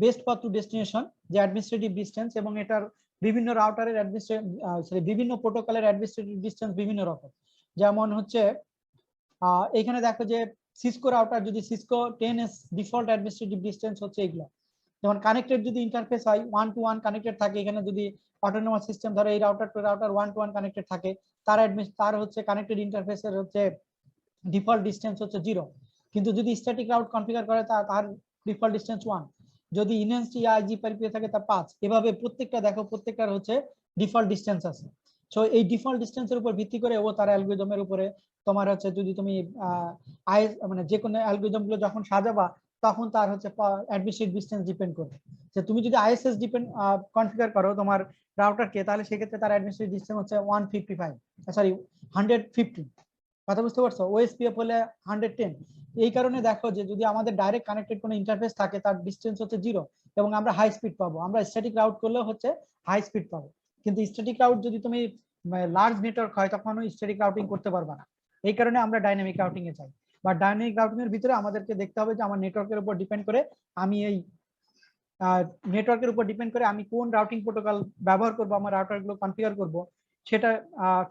বেস্ট পাথ টু ডেস্টিনেশন, যে অ্যাডমিনিস্ট্রেটিভ ডিসটেন্স, এবং এটার বিভিন্ন রাউটারের বিভিন্ন প্রোটোকলের অ্যাডমিনিস্ট্রেটিভ ডিসটেন্স বিভিন্ন রকম। যেমন হচ্ছে এখানে দেখো যে সিসকো রাউটার, যদি Cisco 10s default administrative distance হচ্ছে এগুলো। যেমন কানেক্টেড যদি ইন্টারফেস হয় 1 to 1 কানেক্টেড থাকে, এখানে যদি অটোনোমাস সিস্টেম ধরো এই router to router 1 to 1 connected থাকে, তার হচ্ছে কানেক্টেড ইন্টারফেসের হচ্ছে ডিফল্ট ডিসটেন্স হচ্ছে 0। কিন্তু যদি স্ট্যাটিক রাউট কনফিগার করে তার ডিফল্ট ডিসটেন্স 1, যদি ইনহ্যান্সড আইজি পারপিএ থাকে তার 5। এভাবে প্রত্যেকটা দেখো প্রত্যেকটার হচ্ছে ডিফল্ট ডিসটেন্স আছে। সো এই ডিফল্ট ডিসটেন্সের উপর ভিত্তি করে ও তার অ্যালগরিদমের উপরে তোমার হচ্ছে যদি তুমি মানে যে কোনো অ্যালগরিদম গুলো যখন সাজাবা, তখন তার হচ্ছে অ্যাডমিনিস্ট্রেটিভ ডিসটেন্স ডিপেন্ড করবে। যে তুমি যদি আইএসএস ডিপেন্ড কনফিগার করো তোমার রাউটারকে, তাহলে সেক্ষেত্রে তার অ্যাডমিনিস্ট্রেটিভ ডিসটেন্স হচ্ছে 150। কথা বুঝতে পারছো? ওএসপিএফ হলে 110। এই কারণে দেখো যে যদি আমাদের ডাইরেক্ট কানেক্টেড কোনো ইন্টারফেস থাকে, তার ডিসটেন্স হচ্ছে 0 এবং আমরা হাই স্পিড পাবো। আমরা স্ট্যাটিক রাউট করলেও হচ্ছে হাই স্পিড পাবো, কিন্তু স্ট্যাটিক রাউট যদি তুমি লার্জ নেটওয়ার্ক হয় তখন স্ট্যাটিক রাউটিং করতে পারবে না। এই কারণে আমরা ডাইনামিক রাউটিং এ যাই। বা ডাইনামিক রাউটিং এর ভিতরে আমাদেরকে দেখতে হবে যে আমার নেটওয়ার্কের উপর ডিপেন্ড করে আমি এই নেটওয়ার্কের উপর ডিপেন্ড করে আমি কোন রাউটিং প্রোটোকল ব্যবহার করব, আমার রাউটার গুলো কনফিগার করব, সেটা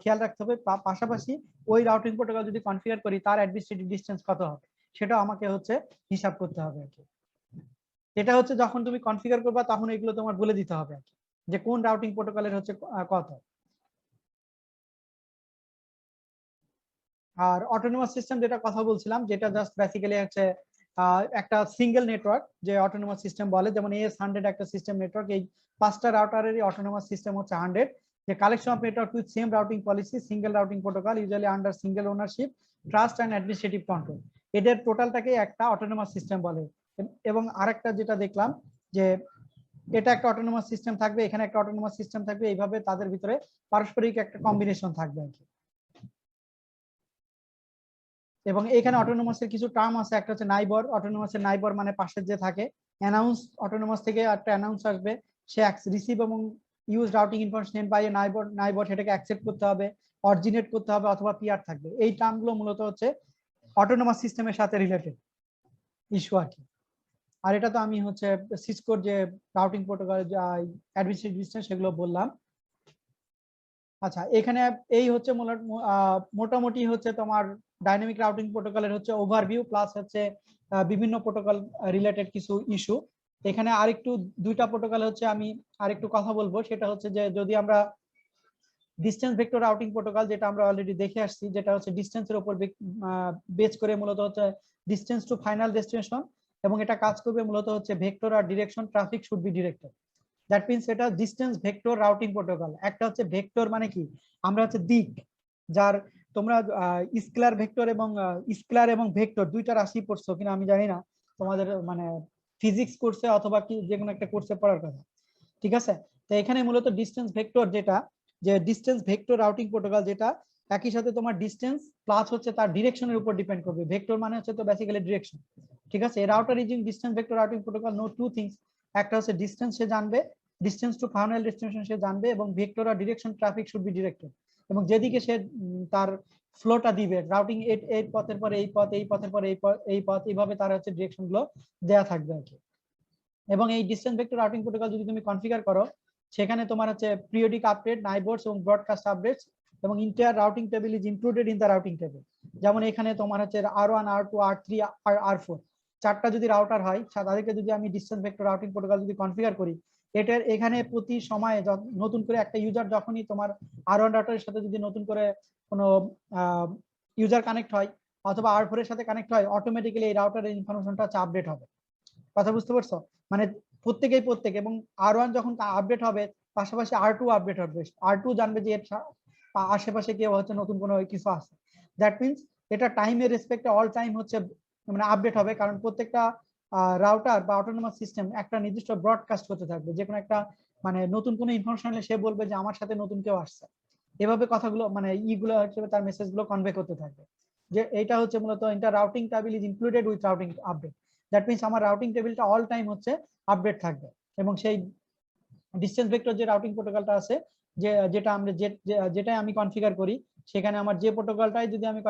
খেয়াল রাখতে হবে। পাশাপাশি ওই রাউটিং প্রোটোকল যদি কনফিগার করি তার অ্যাডমিনিস্ট্রেটিভ ডিসটেন্স কত হবে, সেটা আমাকে হচ্ছে হিসাব করতে হবে আর কি। এটা হচ্ছে যখন তুমি কনফিগার করবা তখন এগুলো তোমার বলে দিতে হবে আর কি, যে কোন রাউটিং প্রোটোকলের হচ্ছে কত। আর অটোনোমাস সিস্টেম যেটা কথা বলছিলাম, যেটা জাস্ট বেসিক্যালি হচ্ছে একটা সিঙ্গেল নেটওয়ার্ক, যে অটোনোমাস সিস্টেম বলে। যেমন AS100 একটা সিস্টেম নেটওয়ার্ক, এই 5টা রাউটারেরই অটোনোমাস সিস্টেম হচ্ছে 100, যে collection of network with same routing policy, single routing protocol, usually under single ownership, trust and administrative control. এদের টোটালটাকে একটা অটোনোমাস সিস্টেম বলে। এবং আরেকটা যেটা দেখলাম যে এটা একটা অটোনোমাস সিস্টেম থাকবে, এখানে একটা অটোনোমাস সিস্টেম থাকবে, এইভাবে তাদের ভিতরে পারস্পরিক একটা কম্বিনেশন থাকবে আর কি। এবং এখানে অটোনোমাসের কিছু টার্ম আছে, একটা হচ্ছে নাইবর। অটোনোমাসের নাইবর মানে পাশে যে থাকে। অ্যানাউন্স, অটোনোমাস থেকে একটা অ্যানাউন্স আসবে, সে রিসিভ এবং ইউজ রাউটিং ইনফরমেশন বাই নাইবর সেটাকে অ্যাকসেপ্ট করতে হবে, অরিজিনেট করতে হবে, অথবা পিআর থাকবে। এই টার্মগুলো মূলত হচ্ছে অটোনোমাস সিস্টেমের সাথে রিলেটেড ইস্যু আর কি। আর এটা তো আমি হচ্ছে সিসকোর যে রাউটিং প্রোটোকল অ্যাডমিনিস্ট্রেটিভ ডিসটেন্স সেগুলো বললাম। আচ্ছা, এখানে এই হচ্ছে মোটামুটি হচ্ছে তোমার ডাইনামিক রাউটিং প্রোটোকলের হচ্ছে ওভারভিউ, প্লাস হচ্ছে বিভিন্ন প্রোটোকল রিলেটেড কিছু ইস্যু। এখানে আরেকটু দুইটা প্রোটোকল হচ্ছে আমি আরেকটু কথা বলবো, সেটা হচ্ছে যে যদি আমরা ডিসটেন্স ভেক্টর রাউটিং প্রোটোকল, যেটা আমরা অলরেডি দেখে আসছি, যেটা হচ্ছে ডিসটেন্সের উপর বেস করে মূলত হচ্ছে ডিসটেন্স টু ফাইনাল ডেস্টিনেশন, এবং এটা কাজ করবে মূলত হচ্ছে ভেক্টর আর direction, traffic should be directed. That means এটা ডিসটেন্স ভেক্টর রাউটিং প্রোটোকল। একটা হচ্ছে ভেক্টর মানে কি, আমরা হচ্ছে দিক, যার তোমরা স্কেলার এবং ভেক্টর দুইটা রাশি পড়ছো কিনা আমি জানি না, তোমাদের মানে ফিজিক্স কোর্সে অথবা কি যে কোনো একটা কোর্সে পড়ার কথা, ঠিক আছে? তো এখানে মূলত ডিসটেন্স ভেক্টর যেটা, যে ডিসটেন্স ভেক্টর রাউটিং প্রোটোকল, যেটা একই সাথে তোমার ডিসটেন্স প্লাস হচ্ছে তার ডিরেকশনের উপর ডিপেন্ড করবে। ভেক্টর মানে হচ্ছে তো বেসিক্যালি ডিরেকশন, ঠিক আছে? এই router using distance vector routing protocol know two things, একটা হচ্ছে ডিসটেন্স সে জানবে, ডিসটেন্স টু ফাইনাল ডেস্টিনেশন সে জানবে, এবং ভেক্টর আর direction traffic should be directed, এবং যেদিকে সে তার ফ্লোটা দিবে, রাউটিং এই পথের পরে এই পথ, এই পথের পরে এই পথ, এইভাবে তার হচ্ছে ডিরেকশন গুলো দেওয়া থাকবে আর কি। এবং এই ডিসটেন্স ভেক্টর রাউটিং প্রোটোকল যদি তুমি কনফিগার করো, সেখানে তোমার হচ্ছে পিরিয়ডিক আপডেট, নাইবারস এবং ব্রডকাস্ট আপডেটস এবং inter routing table is included in the routing table. যেমন এখানে তোমার হচ্ছে R1 R2 R3 আর R4 চারটা যদি রাউটার হয়, তাদেরকে যদি আমি ডিসটেন্স ভেক্টর রাউটিং প্রোটোকল যদি কনফিগার করি, এটার এখানে প্রতি সময়ে নতুন করে একটা ইউজার যখনই তোমার R1 রাউটারের সাথে যদি নতুন করে কোনো ইউজার কানেক্ট হয় অথবা R4 এর সাথে কানেক্ট হয়, অটোমেটিক্যালি এই রাউটারের ইনফরমেশনটা আপডেট হবে। কথা বুঝতে পারছো? মানে প্রত্যেক, এবং R1 যখন আপডেট হবে, পাশাপাশি R2 আপডেট হবে। R2 জানবে যে আশেপাশে কেউ হচ্ছে নতুন কোনো কিছু আছে। দ্যাট মিনস এটা টাইমের রেসপেক্টে অল টাইম হচ্ছে মানে আপডেট হবে, কারণ প্রত্যেকটা রাউটার বা অটোনোমাস সিস্টেম একটা নির্দিষ্ট ব্রডকাস্ট করতে থাকবে। যে কোনো একটা মানে নতুন কোনো ইনফরমেশন হলে সে বলবে যে আমার সাথে নতুন কেউ আসছে, এভাবে কথাগুলো মানে ইগুলো হচ্ছে তার মেসেজগুলো কনভে করতে থাকবে। যে এটা হচ্ছে মূলত inter routing table is included with routing update. That means আমার রাউটিং টেবিলটা অল টাইম হচ্ছে আপডেট থাকবে। এবং সেই ডিসটেন্স ভেক্টর যে রাউটিং প্রোটোকলটা আছে, যেটাই আমি কনফিগার করি, সেখানে আমার যে প্রোটোকলটাই যদি আমি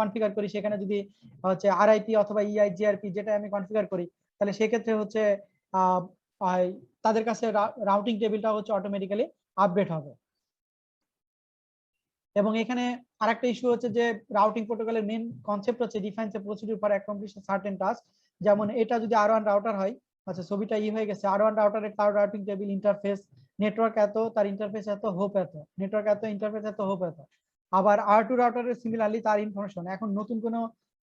কনফিগার করি, সেখানে যদি হচ্ছে RIP অথবা EIGRP যেটা আমি কনফিগার করি, তাহলে সেক্ষেত্রে হচ্ছে তাদের কাছে রাউটিং টেবিলটা হচ্ছে অটোমেটিক্যালি আপডেট হবে। এবং এখানে আরেকটা ইস্যু হচ্ছে যে রাউটিং প্রোটোকলের মেইন কনসেপ্ট হচ্ছে defines a procedure for accomplish certain task. যেমন এটা যদি R1 রাউটার হয়, আচ্ছা ছবিটা হয়ে গেছে, R1 রাউটারের তার রাউটিং টেবিল ইন্টারফেস নেটওয়ার্ক এত, তার ইন্টারফেস এত, হোপ এত, নেটওয়ার্ক এত, ইন্টারফেস এত, হোপ এত। আবার R2 রাউটারের সিমিলারলি তার ইনফরমেশন, এখন নতুন কোনো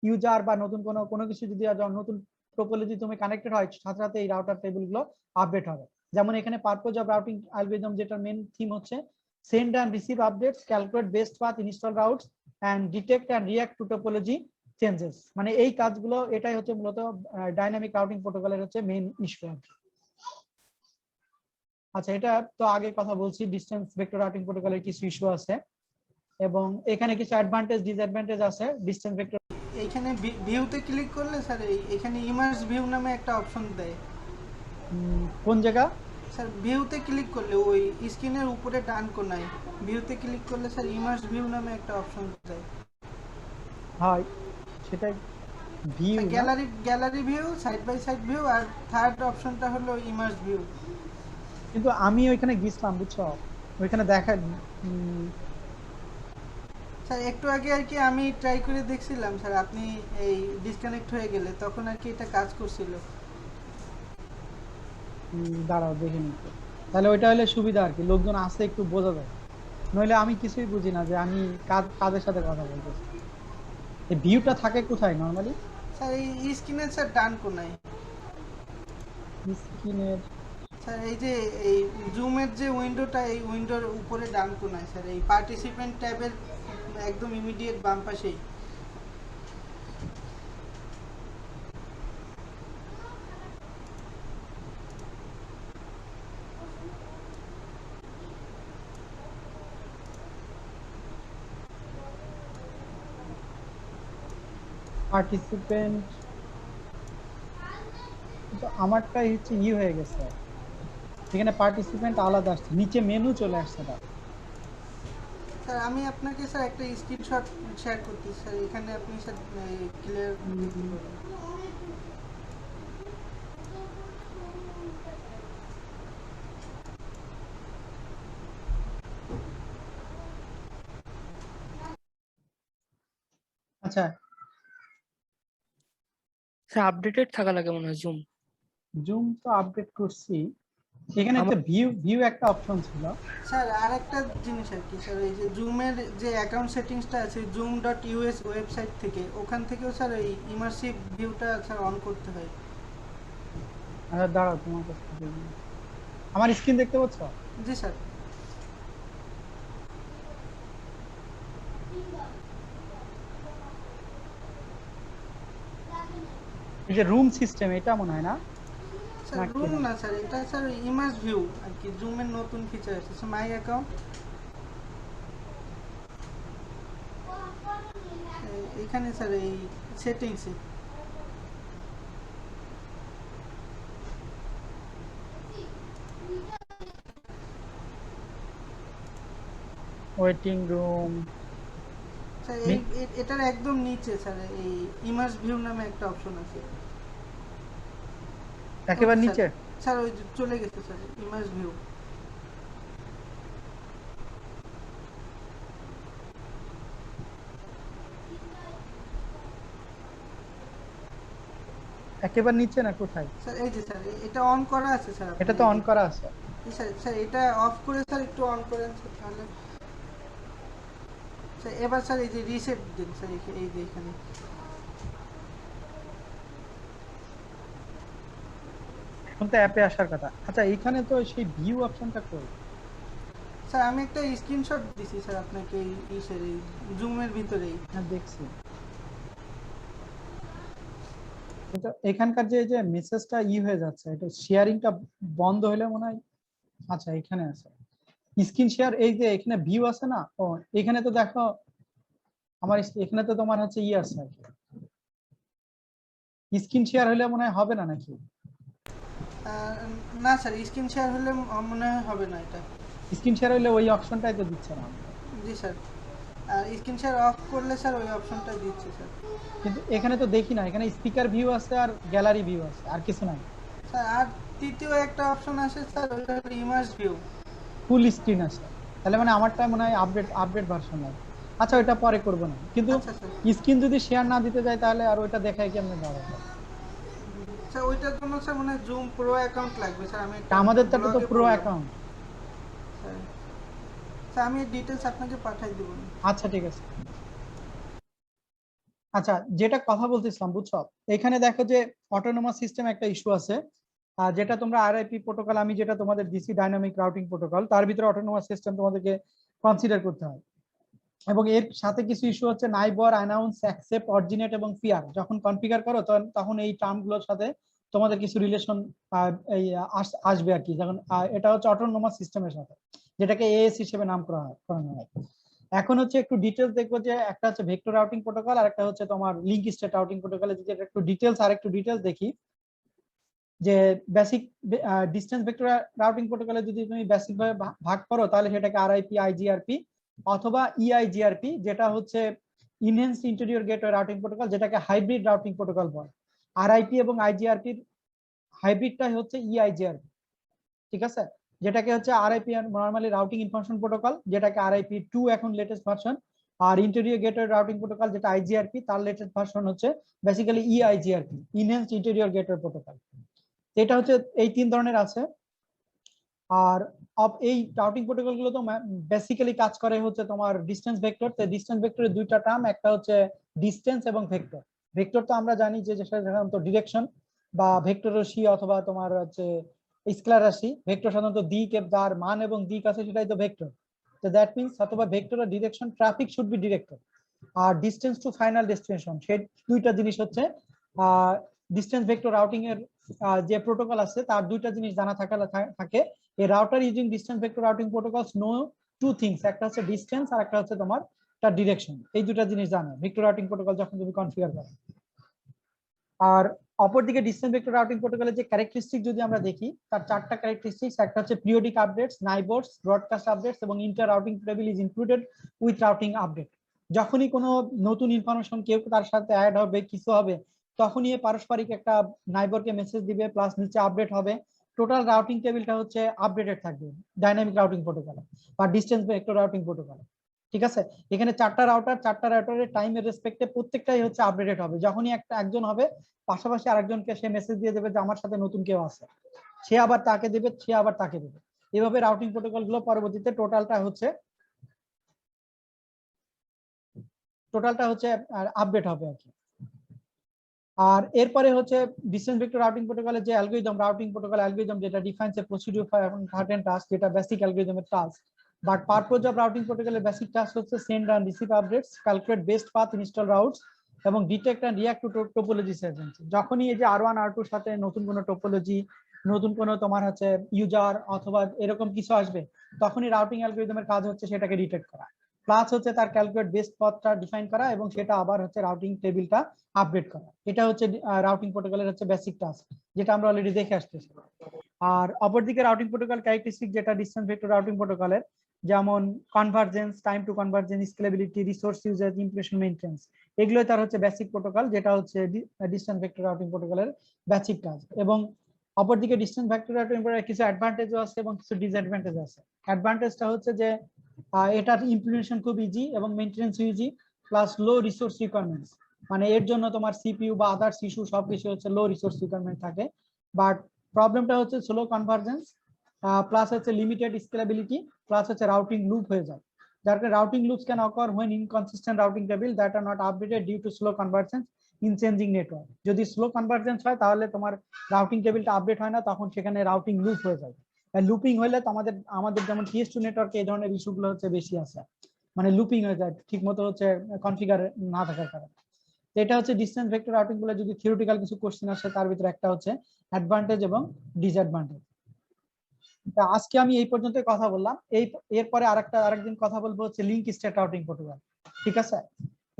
ইউজার বা নতুন কোনো কিছু যদি নতুন টোপোলজি তুমি কানেক্টেড হয়, সাথে সাথে এই রাউটার টেবিলগুলো আপডেট হবে। যেমন এখানে পারপোজ অফ রাউটিং অ্যালগরিদম, যেটার মেইন থিম হচ্ছে send and receive updates, calculate best path, install routes and detect and react to topology changes। মানে এই কাজগুলো, এটাই হচ্ছে মূলত ডাইনামিক রাউটিং প্রোটোকলের হচ্ছে মেইন ইস্যু। আচ্ছা, এটা তো আগে কথা বলছি, ডিসটেন্স ভেক্টর রাউটিং প্রোটোকলের কিছু ইস্যু আছে এবং এখানে কিছু অ্যাডভান্টেজ ডিসঅ্যাডভান্টেজ আছে ডিসটেন্স ভেক্টর। এইখানে ভিউতে ক্লিক করলে স্যার এখানে ইমার্জ ভিউ নামে একটা অপশন দেয়। কোন জায়গা? স্যার ভিউতে ক্লিক করলে ওই স্ক্রিনের উপরে ডান কোনায় ভিউতে ক্লিক করলে স্যার ইমার্জ ভিউ নামে একটা অপশন দেয়। হয় সেটাই view, gallery view, side by side view, আর থার্ড অপশনটা হলো ইমার্জ ভিউ। কিন্তু আমি ওইখানে গেছিলাম বুঝছো, ওইখানে দেখা স্যার একটু আগে আর কি আমি ট্রাই করে দেখছিলাম স্যার, আপনি এই ডিসকানেক্ট হয়ে গেলে তখন আর কি এটা কাজ করছিল। দাঁড়াও দেখে নিতে, তাহলে ওইটা হলে সুবিধা আর কি, লোকজন আসে একটু বোঝা যায়, নইলে আমি কিছুই বুঝি না যে আমি কাদের সাথে কথা বলতেছি। এই ভিউটা থাকে কোথায় নরমালি? স্যার এই স্ক্রিনের স্যার ডান কোনায়। স্ক্রিনের স্যার এই যে এই জুমের যে উইন্ডোটা, এই উইন্ডোর উপরে ডান কোনায় স্যার, এই পার্টিসিপেন্ট ট্যাবের একদম ইমিডিয়েট বাম পাশেই। পার্টিসিপেন্ট, তো আমারটাই হচ্ছে হয়ে গেছে, এখানে পার্টিসিপেন্ট আলাদা আসছে, নিচে মেনু চলে আসছে। স্যার আমি আপনাকে স্যার একটা স্ক্রিনশট শেয়ার করতে স্যার, এখানে আপনি স্যার ক্লিয়ার দেখতে পাবেন। আচ্ছা, স্যার আপডেটেড থাকা লাগে মনে হয় জুম। জুম তো আপডেট করছি, এখানে একটা ভিউ একটা অপশন ছিল স্যার। আরেকটা জিনিস আর কি স্যার, এই যে জুমের যে অ্যাকাউন্ট সেটিংসটা আছে zoom.us ওয়েবসাইট থেকে, ওখান থেকেও স্যার এই ইমার্সিভ ভিউটা স্যার অন করতে হয়। আচ্ছা দাঁড়াও, তোমার কাছে আমার স্ক্রিন দেখতে পাচ্ছ? জি স্যার। এই যে রুম সিস্টেম, এটা মনে হয় না? স্যার রুম না স্যার, এটা স্যার ইমার্জ ভিউ আর কি, জুমের নতুন ফিচার আছে মাই অ্যাকাউন্ট। এখানে স্যার এই সেটিংসে ওয়েটিং রুম। স্যার এই এটার একদম নিচে স্যার এই ইমার্স ভিউ নামে একটা অপশন আছে। একেবারে স্যার, নিচে? স্যার ওই যে চলে গেছে স্যার ইমার্স ভিউ। একেবারে নিচে না কোথায়? স্যার এই যে স্যার এটা অন করা আছে স্যার। এটা তো অন করা আছে। স্যার স্যার এটা অফ করে স্যার একটু অন করেন স্যার তাহলে। স্যার এবার স্যার এই যে রিসেট দিন স্যার এই যে এখানে। এখন তো অ্যাপে আসার কথা। আচ্ছা এখানে তো সেই ভিউ অপশনটা কই? স্যার আমি একটা স্ক্রিনশট দিছি স্যার আপনাকে এই ইসের এই জুমের ভিতরেই। হ্যাঁ দেখছি, কিন্তু এখানকার যে মেসেজটা হয়ে যাচ্ছে, এটা শেয়ারিংটা বন্ধ হলে মনে হয়। আচ্ছা এখানে আছে স্ক্রিন শেয়ার, এই যে এখানে ভিউ আছে না, ও এখানে তো দেখো আমার এখানে তো তোমার হচ্ছে আছে স্ক্রিন শেয়ার হলে মনে হয় হবে না নাকি? না স্যার স্ক্রিন শেয়ার হলে মনে হয় হবে না এটা। স্ক্রিন শেয়ার হলে ওই অপশনটাই তো দিচ্ছে না। জি স্যার, আর স্ক্রিন শেয়ার অফ করলে স্যার ওই অপশনটা দিচ্ছে স্যার। কিন্তু এখানে তো দেখি না, এখানে স্পিকার ভিউ আছে আর গ্যালারি ভিউ আছে, আর কিছু নাই। স্যার আর তৃতীয় একটা অপশন আছে স্যার, ওইটা হলো ইমার্স ভিউ। ফুল স্ক্রিন আছে, তাহলে মানে আমারটা মনে হয় আপডেট ভার্সন নাই। আচ্ছা ওইটা পরে করবো না, কিন্তু আচ্ছা স্যার, স্ক্রিন যদি শেয়ার না দিতে যায় তাহলে আর ওইটা দেখায় কেমনে দেওয়া হবে? স্যার ওইটার জন্য স্যার মানে জুম প্রো অ্যাকাউন্ট লাগবে স্যার। আমি একটা আমাদের তো ব্লগে প্রো পড়লাম। অ্যাকাউন্ট। স্যার স্যার আমি ডিটেলস আপনাকে পাঠিয়ে দেবো। আচ্ছা ঠিক আছে। আচ্ছা যেটা কথা বলতেছিলাম বুঝছো, এখানে দেখো যে অটোনোমাস সিস্টেম একটা ইস্যু আছে, যেটা তোমরা আরআইপি প্রোটোকল, আমি যেটা তোমাদের দিছি ডাইনামিক রাউটিং প্রোটোকল, তার ভিতরে অটোনোমাস সিস্টেম তোমাদেরকে কনসিডার করতে হয়। এবং এর সাথে কিছু ইস্যু হচ্ছে নাইবর, অ্যানাউন্স, অ্যাকসেপ্ট, অরিজিনেট এবং ফিয়ার। যখন কনফিগার করো তখন এই টার্মগুলোর সাথে তোমাদের কিছু রিলেশন এই আসবে আর কি। যখন এটা হচ্ছে অটোনোমাস সিস্টেমের সাথে, যেটাকে এএস হিসেবে নাম করানো হয়। এখন হচ্ছে একটু ডিটেলস দেখবো, যে একটা হচ্ছে ভেক্টর রাউটিং প্রোটোকল আর একটা হচ্ছে তোমার লিংক স্টেট রাউটিং প্রোটোকলে। যদি একটু ডিটেলস দেখি, যে বেসিক ডিসটেন্স ভেক্টর রাউটিং প্রোটোকলে যদি তুমি বেসিক ভাবে ভাগ করো, তাহলে সেটাকে আরআইপি, আইজিআরপি অথবা ইআইজিআরপি, যেটা হচ্ছে enhanced interior gateway routing protocol, যেটাকে হাইব্রিড রাউটিং প্রোটোকল বলে। আরআইপি এবং আইজিআরপির হাইব্রিডটাই হচ্ছে ইআইজিআরপি, ঠিক আছে? যেটাকে হচ্ছে RIP normally routing information protocol, যেটাকে আরআইপি 2 এখন লেটেস্ট ভার্সন। আর ইন্টেরিয়র গেটওয়ে রাউটিং প্রোটোকল যেটা আইজিআরপি, তার লেটেস্ট ভার্সন হচ্ছে basically ইআইজিআরপি, enhanced interior gateway protocol. এটা হচ্ছে এই তিন ধরনের আছে। আর এই রাউটিং প্রোটোকল গুলো তো বেসিক্যালি কাজ করে হচ্ছে তোমার ডিসটেন্স ভেক্টর। তো ডিসটেন্স ভেক্টরের দুইটা টার্ম, একটা হচ্ছে ডিসটেন্স এবং ভেক্টর। ভেক্টর তো আমরা জানি যে সাধারণত ডিরেকশন বা ভেক্টর রাশি অথবা তোমার হচ্ছে স্কেলার রাশি। ভেক্টর সাধারণত দিক, যার মান এবং দিক আছে সেটাই তো ভেক্টর। তো দ্যাট মিনস অথবা ভেক্টর আর direction, traffic should be directed. আর ডিসটেন্স টু ফাইনাল ডেস্টিনেশন, সেই দুইটা জিনিস হচ্ছে ডিসটেন্স ভেক্টর রাউটিং এর যে প্রোটোকল আছে তার দুইটা জিনিস জানা থাকে। এই router using distance vector routing protocols know two things, একটা হচ্ছে ডিসটেন্স আর একটা হচ্ছে তোমার তার ডিরেকশন। এই দুটা জিনিস জানো ভেক্টর রাউটিং প্রোটোকল যখন তুমি কনফিগার করো। আর অপরদিকে ডিসটেন্স ভেক্টর রাউটিং প্রোটোকলের যে ক্যারেক্টারিস্টিক যদি আমরা দেখি, তার চারটা ক্যারেক্টারিস্টিক্স। একটা হচ্ছে পিরিয়ডিক আপডেটস, নাইবর্স, ব্রডকাস্ট আপডেটস এবং inter routing table is included with routing update. যখনই কোনো নতুন ইনফরমেশন কেউ তার সাথে অ্যাড হবে, কিছু হবে, তখনই পারস্পরিক একটা নাইবরকে মেসেজ দিবে, প্লাস নিচে আপডেট হবে। টোটাল রাউটিং টেবিলটা হচ্ছে আপডেটেড থাকবে ডাইনামিক রাউটিং প্রোটোকলে বা ডিসটেন্স ভেক্টর রাউটিং প্রোটোকলে, ঠিক আছে? এখানে চারটা রাউটারের টাইমের রেসপেক্টে প্রত্যেকটাই হচ্ছে আপডেটেড হবে। যখনই একজন হবে, পাশাপাশি আরেকজনকে সে মেসেজ দিয়ে দেবে যে আমার সাথে নতুন কেউ আছে, সে আবার তাকে দেবে, সে আবার তাকে দেবে। এইভাবে রাউটিং প্রোটোকল গুলো পরবর্তীতে টোটালটা হচ্ছে আপডেট হবে আর কি। আর এরপরে হচ্ছে ডিসটেন্স ভেক্টর রাউটিং প্রোটোকলের যে অ্যালগরিদম, রাউটিং প্রোটোকল অ্যালগরিদম, যেটা defines a procedure for certain task, যেটা বেসিক অ্যালগরিদমের task. But purpose of routing প্রোটোকলের বেসিক টাস্ক হচ্ছে send and receive updates, calculate best path, install routes এবং detect and react to topology segments. যখনই এই যে R1 R2 এর সাথে নতুন কোনো টোপোলজি, নতুন কোনো তোমার হচ্ছে ইউজার অথবা এরকম কিছু আসবে, তখনই রাউটিং অ্যালগরিদমের কাজ হচ্ছে সেটাকে ডিটেক্ট করা, প্লাস হচ্ছে তার ক্যালকুলেট বেস্ট পথটা ডিফাইন করা এবং সেটা আবার হচ্ছে রাউটিং টেবিলটা আপডেট করা। এটা হচ্ছে রাউটিং প্রোটোকলের হচ্ছে বেসিক টাস্ক, যেটা আমরা অলরেডি দেখে আসতেছি। আর অপরদিকে রাউটিং প্রোটোকল ক্যারেক্টারিস্টিক, যেটা ডিসটেন্স ভেক্টর রাউটিং প্রোটোকলের, যেমন convergence, time to convergence, scalability, resource uses, impression maintenance, এগুলোই তার হচ্ছে বেসিক প্রোটোকল, যেটা হচ্ছে ডিস্টেন্স ভেক্টর রাউটিং প্রোটোকলের বেসিক কাজ। এবং অপরদিকে ডিস্টেন্স ভেক্টর রাউটিং প্রোটোকলের কিছু অ্যাডভান্টেজও আছে এবং কিছু ডিসঅ্যাডভান্টেজ আছে। অ্যাডভান্টেজটা হচ্ছে যে এটার ইমপ্লিমেন্টেশন খুব ইজি এবং maintenance easy, plus low resource requirements, মানে এর জন্য তোমার সিপিইউ বা আদার্স ইস্যু সবকিছু হচ্ছে লো রিসোর্স রিকোয়ারমেন্ট থাকে। বাট প্রবলেমটা হচ্ছে স্লো কনভার্জেন্স, প্লাস হচ্ছে লিমিটেড স্কেলেবিলিটি, প্লাস হচ্ছে রাউটিং লুপ হয়ে যায়, যার কারণে routing loops can ochre when inconsistent routing table that are not updated due to slow convergence in changing network। যদি স্লো কনভার্জেন্স হয় তাহলে তোমার রাউটিং টেবিলটা আপডেট হয় না, তখন সেখানে রাউটিং লুপ হয়ে যায়। লুপিং হলে তো আমাদের যেমন টিএস2 নেটওয়ার্কে এই ধরনের ইস্যুগুলো হচ্ছে বেশি আছে, মানে লুপিং হয়ে যায় ঠিক মতো হচ্ছে কনফিগার না থাকার কারণে। তো এটা হচ্ছে ডিস্টেন্স ভেক্টর রাউটিং বলে যদি থিওরিটিক্যাল কিছু কোশ্চেন আসে তার ভিতরে একটা হচ্ছে অ্যাডভান্টেজ এবং ডিসঅ্যাডভান্টেজ। আজকে আমি এই পর্যন্ত কথা বললাম, এরপরে আরেকদিন কথা বলবো হচ্ছে লিংক স্টেট রাউটিং প্রোটোকল, ঠিক আছে?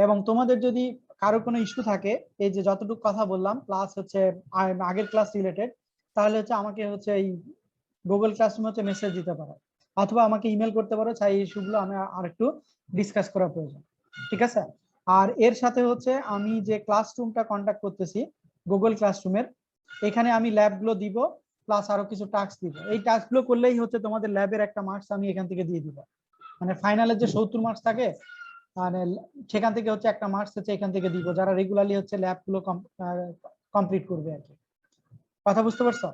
এবং তোমাদের যদি কারো কোনো ইস্যু থাকে এই যে যতটুকু কথা বললাম প্লাস হচ্ছে আগের ক্লাস রিলেটেড, তাহলে হচ্ছে আমাকে হচ্ছে এই গুগল ক্লাসরুমে হচ্ছে মেসেজ দিতে পারো, অথবা আমাকে ইমেল করতে পারো, চাই এই ইস্যুগুলো আমি আরেকটু ডিসকাস করা প্রয়োজন, ঠিক আছে? আর এর সাথে হচ্ছে আমি যে ক্লাসরুমটা কন্ডাক্ট করতেছি গুগল ক্লাসরুমের, এখানে আমি ল্যাবগুলো দিব, প্লাস আরো কিছু টাস্ক দিব। এই টাস্কগুলো করলেই হচ্ছে তোমাদের ল্যাবের একটা মার্কস আমি এখান থেকে দিয়ে দিব, মানে ফাইনালের যে 70 মার্কস থাকে মানে সেখান থেকে হচ্ছে একটা মার্কস হচ্ছে এখান থেকে দিব, যারা রেগুলারলি হচ্ছে ল্যাবগুলো কমপ্লিট করবে আর কি। কথা বুঝতে পারছো?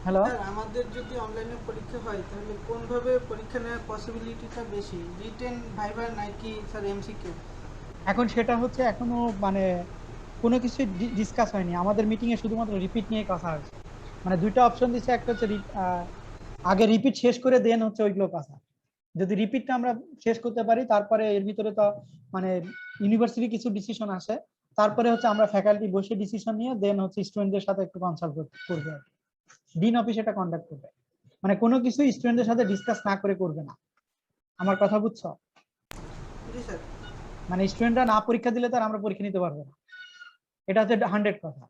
হ্যালো, স্যার আমাদের যদি অনলাইনে পরীক্ষা হয় তাহলে কোনভাবে পরীক্ষা নেওয়ার পসিবিলিটিটা বেশি, রিটেন, ভাইভা নাকি স্যার এমসিকিউ? এখন সেটা হচ্ছে এখনো মানে কোনো কিছু ডিসকাস হয়নি, আমাদের মিটিং এ শুধুমাত্র রিপিট নিয়ে কথা হয়েছে। মানে দুইটা অপশন দিচ্ছে, একটা হচ্ছে আগে রিপিট শেষ করে দেন হচ্ছে ওইগুলো কথা, যদি রিপিটটা আমরা শেষ করতে পারি তারপরে এর ভিতরে তো মানে ইউনিভার্সিটি কিছু ডিসিশন আসে, তারপরে হচ্ছে আমরা ফ্যাকাল্টি বসে ডিসিশন নিয়ে দেন হচ্ছে স্টুডেন্টদের সাথে একটু কনসাল্ট করবে, ডিন অফিস এটা কন্ডাক্ট করবে, মানে কোনো কিছু স্টুডেন্টদের সাথে ডিসকাস না করে করবে না। আমার কথা বুঝছো? জি স্যার। মানে স্টুডেন্টরা না পরীক্ষা দিলে তার আমরা পরীক্ষা নিতে পারবো না, এটা হচ্ছে 100 কথা।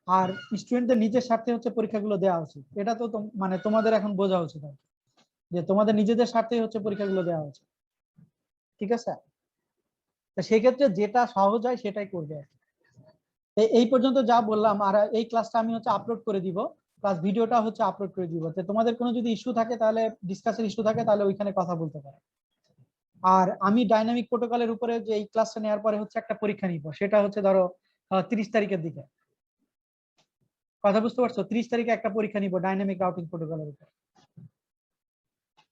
আর স্টুডেন্টদের নিজের স্বার্থে হচ্ছে পরীক্ষাগুলো দেওয়া উচিত, এটা তো মানে তোমাদের এখন বোঝা উচিত যে তোমাদের নিজেদের স্বার্থেই হচ্ছে পরীক্ষাগুলো দেওয়া উচিত, ঠিক আছে? তো সেই ক্ষেত্রে যেটা সহজ হয় সেটাই করবে। এই পর্যন্ত যা বললাম, আর এই ক্লাসটা আমি হচ্ছে আপলোড করে দিব, প্লাস ভিডিওটা হচ্ছে আপলোড করে দিব। তো তোমাদের কোনো যদি ইস্যু থাকে তাহলে ডিসকাসের ইস্যু থাকে তাহলে ওইখানে কথা বলতে পারো। আর আমি ডাইনামিক প্রোটোকলের উপরে যে এই ক্লাসটা নেওয়ার পরে হচ্ছে একটা পরীক্ষা নিব, সেটা হচ্ছে ধরো 30 তারিখের দিকে। কথা বুঝতে পারছো? 30 তারিখে একটা পরীক্ষা নিব ডাইনামিক রাউটিং প্রোটোকলের উপর।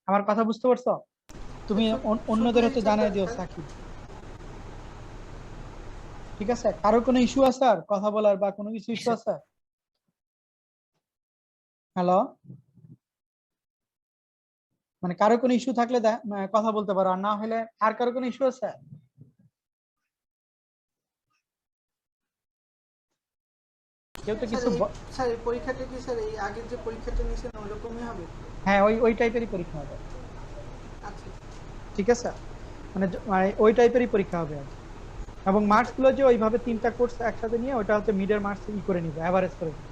আমার কথা বুঝতে পারছো? তুমি অন্যদের হচ্ছে জানাই দিও সাকিব, ঠিক আছে? কারো কোনো ইস্যু আছে আর কথা বলার বা কোনো কিছু ইস্যু আছে? হ্যালো, মানে কারো কোনো ইস্যু থাকলে কথা বলতে পারো, আর না হলে আর কারো কোনো ইস্যু আছে? কেউ তো কিছু স্যার এই পরীক্ষাটা কি স্যার এই আগের যে পরীক্ষাটা নিয়েছেন ওরকমই হবে? হ্যাঁ, ওই টাইপেরই পরীক্ষা হবে, আচ্ছা ঠিক আছে? মানে ওই টাইপেরই পরীক্ষা হবে আর কি। এবং মার্কস গুলো যে ওইভাবে 3টা কোর্স একসাথে নিয়ে ওটা হচ্ছে মিডের মার্কস ই করে নিবে, এভারেজ করে নিবে।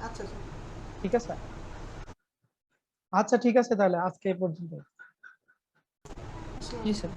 আচ্ছা স্যার, ঠিক আছে? আচ্ছা ঠিক আছে, তাহলে আজকে এই পর্যন্ত। জি স্যার।